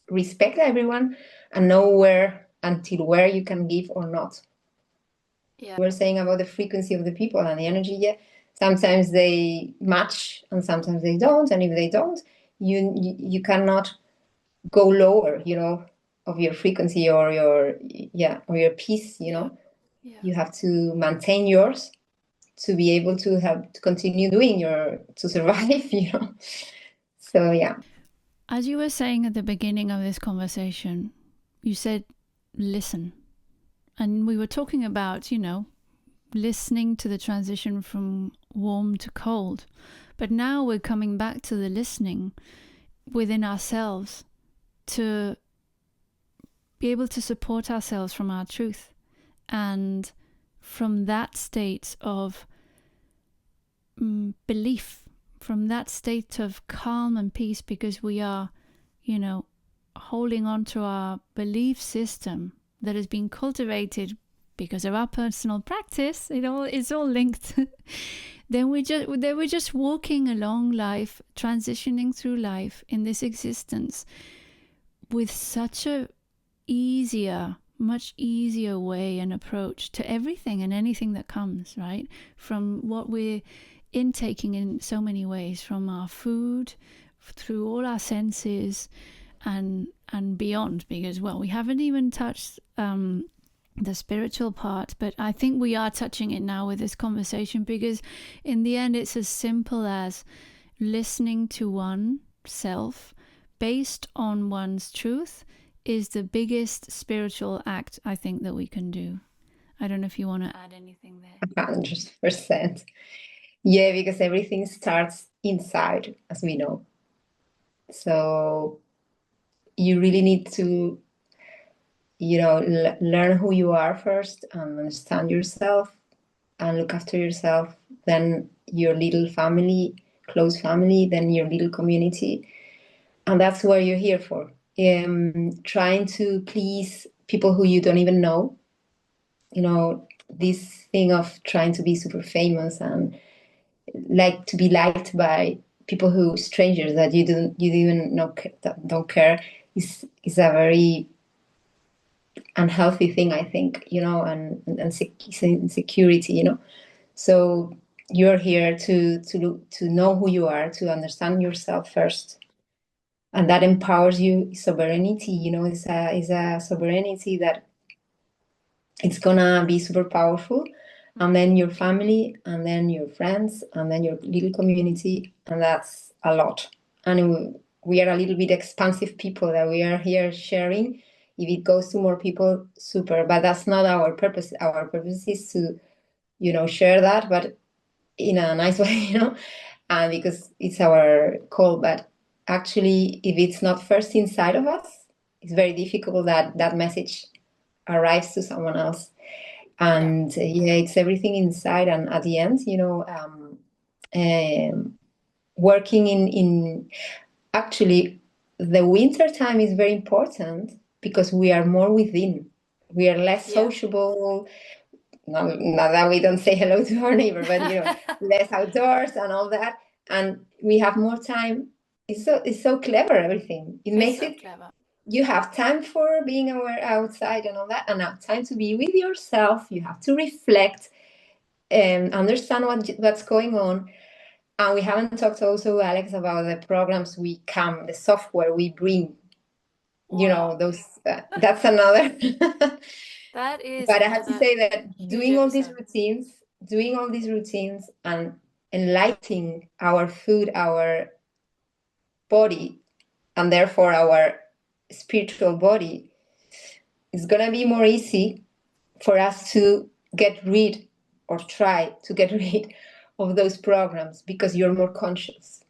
respect everyone and know until where you can give or not. We're saying about the frequency of the people and the energy. Sometimes they match and sometimes they don't, and if they don't, you cannot go lower, of your frequency or your peace. You have to maintain yours to be able to have to continue doing to survive. So as you were saying at the beginning of this conversation, you said listen, and we were talking about listening to the transition from warm to cold, but now we're coming back to the listening within ourselves to be able to support ourselves from our truth, and from that state of belief, from that state of calm and peace, because we are holding on to our belief system that has been cultivated because of our personal practice. It's all linked. Then we're just walking along life, transitioning through life in this existence with such a much easier way and approach to everything and anything that comes, right? From what we're intaking in so many ways, from our food, through all our senses, and beyond, because we haven't even touched the spiritual part, but I think we are touching it now with this conversation, because in the end it's as simple as listening to oneself based on one's truth is the biggest spiritual act I think that we can do. I don't know if you want to add anything there. 100%. Because everything starts inside, as we know. So you really need to learn who you are first, and understand yourself and look after yourself, then your little family, close family, then your little community. And that's what you're here for. Trying to please people who you don't even know, this thing of trying to be super famous and like to be liked by people strangers that you don't even know, that don't care, is a very unhealthy thing, I think, and insecurity, So you're here to know who you are, to understand yourself first, and that empowers you. Sovereignty, is a sovereignty that it's gonna be super powerful, and then your family, and then your friends, and then your little community, and that's a lot. And we are a little bit expansive people that we are here sharing. If it goes to more people, super. But that's not our purpose. Our purpose is to, share that, but in a nice way, because it's our call. But actually, if it's not first inside of us, it's very difficult that that message arrives to someone else. And it's everything inside. And at the end, working in actually, the winter time is very important because we are more within. We are less sociable. Not that we don't say hello to our neighbor, but less outdoors and all that, and we have more time. It's so clever, everything. It makes it clever. You have time for being aware outside and all that, and now time to be with yourself. You have to reflect and understand what's going on. And we haven't talked also, Alex, about the programs the software we bring. Those. That's another. That is. But I have to say that doing all these routines and enlightening our food, our body, and therefore our spiritual body, is going to be more easy for us to get rid or try to get rid of those programs because you're more conscious.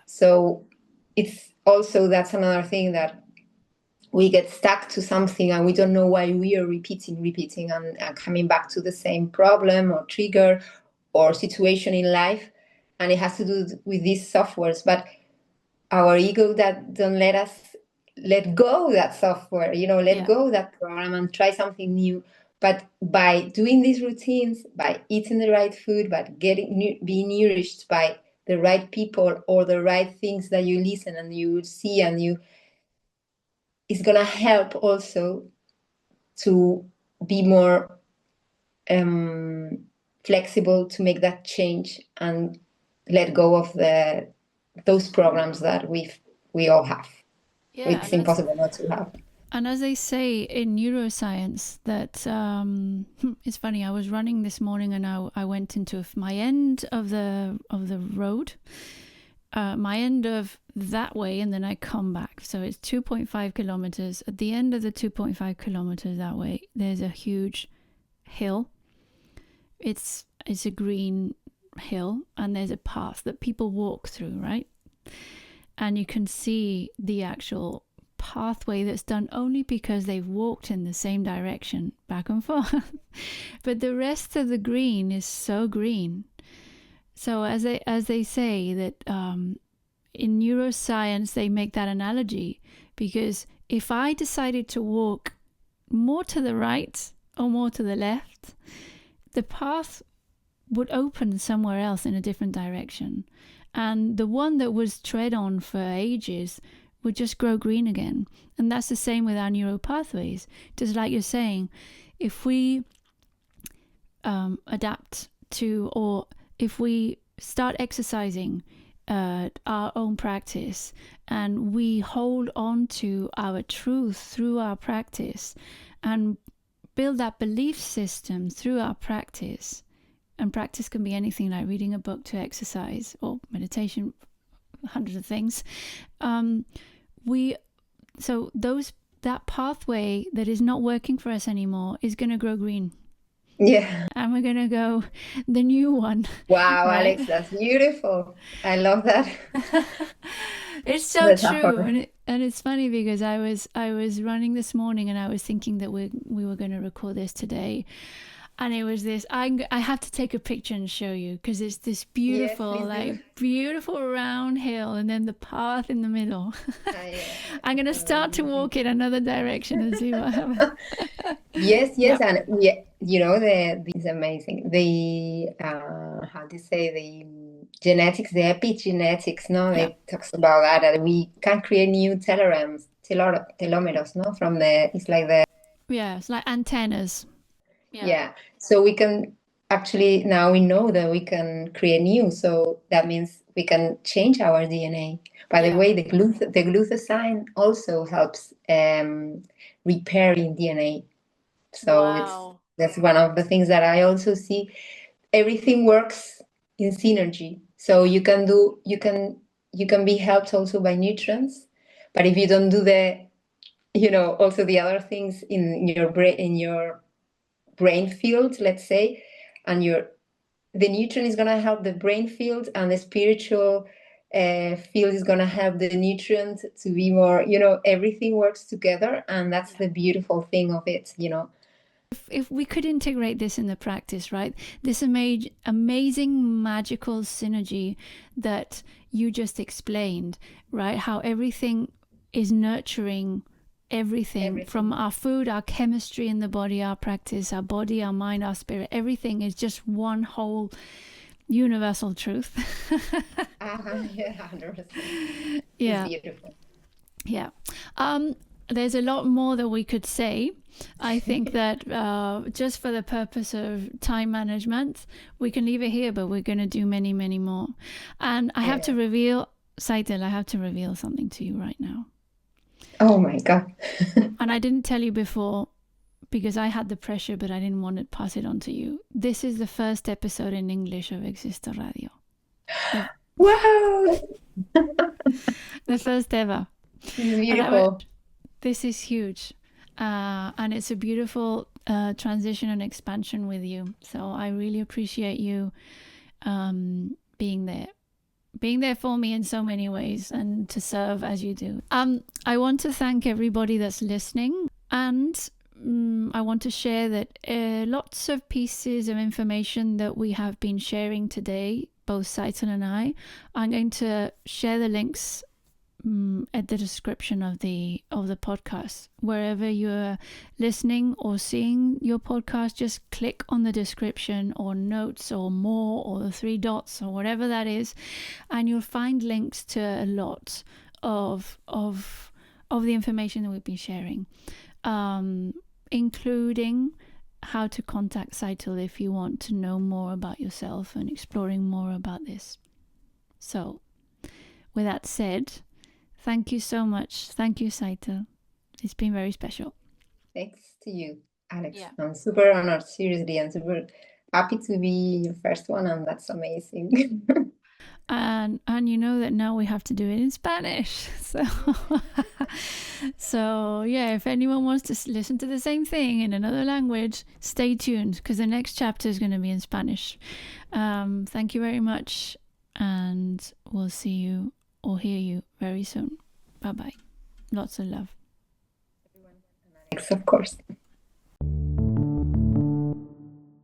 So it's also, that's another thing, that we get stuck to something and we don't know why we are repeating and coming back to the same problem or trigger or situation in life. And it has to do with these softwares, but our ego that don't let us let go that software, let go that program and try something new. But by doing these routines, by eating the right food, by being nourished by the right people or the right things that you listen and you see and it's going to help also to be more flexible to make that change and let go of those programs that we all have. It's impossible not to have. And as they say in neuroscience, that it's funny. I was running this morning, and I went into my end of the road, my end of that way, and then I come back. So it's 2.5 kilometers. At the end of the 2.5 kilometers that way, there's a huge hill. It's a green hill, and there's a path that people walk through, right? And you can see the actual pathway that's done only because they've walked in the same direction back and forth. But the rest of the green is so green. So as they say that in neuroscience, they make that analogy, because if I decided to walk more to the right or more to the left, the path would open somewhere else in a different direction. And the one that was tread on for ages would just grow green again. And that's the same with our neural pathways. Just like you're saying, if we adapt to, or if we start exercising our own practice, and we hold on to our truth through our practice and build that belief system through our practice. And practice can be anything like reading a book to exercise or meditation, hundreds of things. That pathway that is not working for us anymore is going to grow green. Yeah. And we're going to go the new one. Wow, right? Alex, that's beautiful. I love that. It's so true. And it's funny because I was running this morning and I was thinking that we were going to record this today. And it was this, I have to take a picture and show you, because it's this beautiful, beautiful round hill, and then the path in the middle. I'm going to start to walk in another direction and see what happens. Yes. And it's amazing. The, how to say, the genetics, the epigenetics, no? Yeah. It talks about that we can create new telomeres, no? From it's like it's like antennas. Yeah. So we can actually, now we know that we can create new. So that means we can change our DNA. By the way, the glutathione also helps repairing DNA. So that's one of the things that I also see. Everything works in synergy. So you can be helped also by nutrients, but if you don't do also the other things in your brain field, let's say, and the nutrient is going to help the brain field, and the spiritual field is going to help the nutrient to be more, everything works together, and that's the beautiful thing of it. If we could integrate this in the practice, right? This amazing magical synergy that you just explained, right? How everything is nurturing everything from our food, our chemistry in the body, our practice, our body, our mind, our spirit. Everything is just one whole universal truth. Yeah, 100%. Yeah. It's beautiful. Yeah. There's a lot more that we could say. I think that just for the purpose of time management, we can leave it here, but we're going to do many, many more. And I have to reveal, Tzeitel, I have to reveal something to you right now. Oh my God. And I didn't tell you before because I had the pressure, but I didn't want to pass it on to you. This is the first episode in English of Existo Radio. Wow. The first ever. Beautiful. This is huge. And it's a beautiful transition and expansion with you. So I really appreciate you being there for me in so many ways and to serve as you do. I want to thank everybody that's listening, and I want to share that lots of pieces of information that we have been sharing today, both Tzeitel and I, I'm going to share the links at the description of the podcast. Wherever you're listening or seeing your podcast, just click on the description or notes or more or the 3 dots or whatever that is, and you'll find links to a lot of the information that we've been sharing, including how to contact Tzeitel if you want to know more about yourself and exploring more about this. So with that said, thank you so much. Thank you, Tzeitel. It's been very special. Thanks to you, Alex. Yeah. I'm super honored, seriously, and super happy to be your first one, and that's amazing. And you know that now we have to do it in Spanish. So yeah, if anyone wants to listen to the same thing in another language, stay tuned because the next chapter is going to be in Spanish. Thank you very much, and we'll see you or hear you very soon. Bye bye. Lots of love. Alex, of course.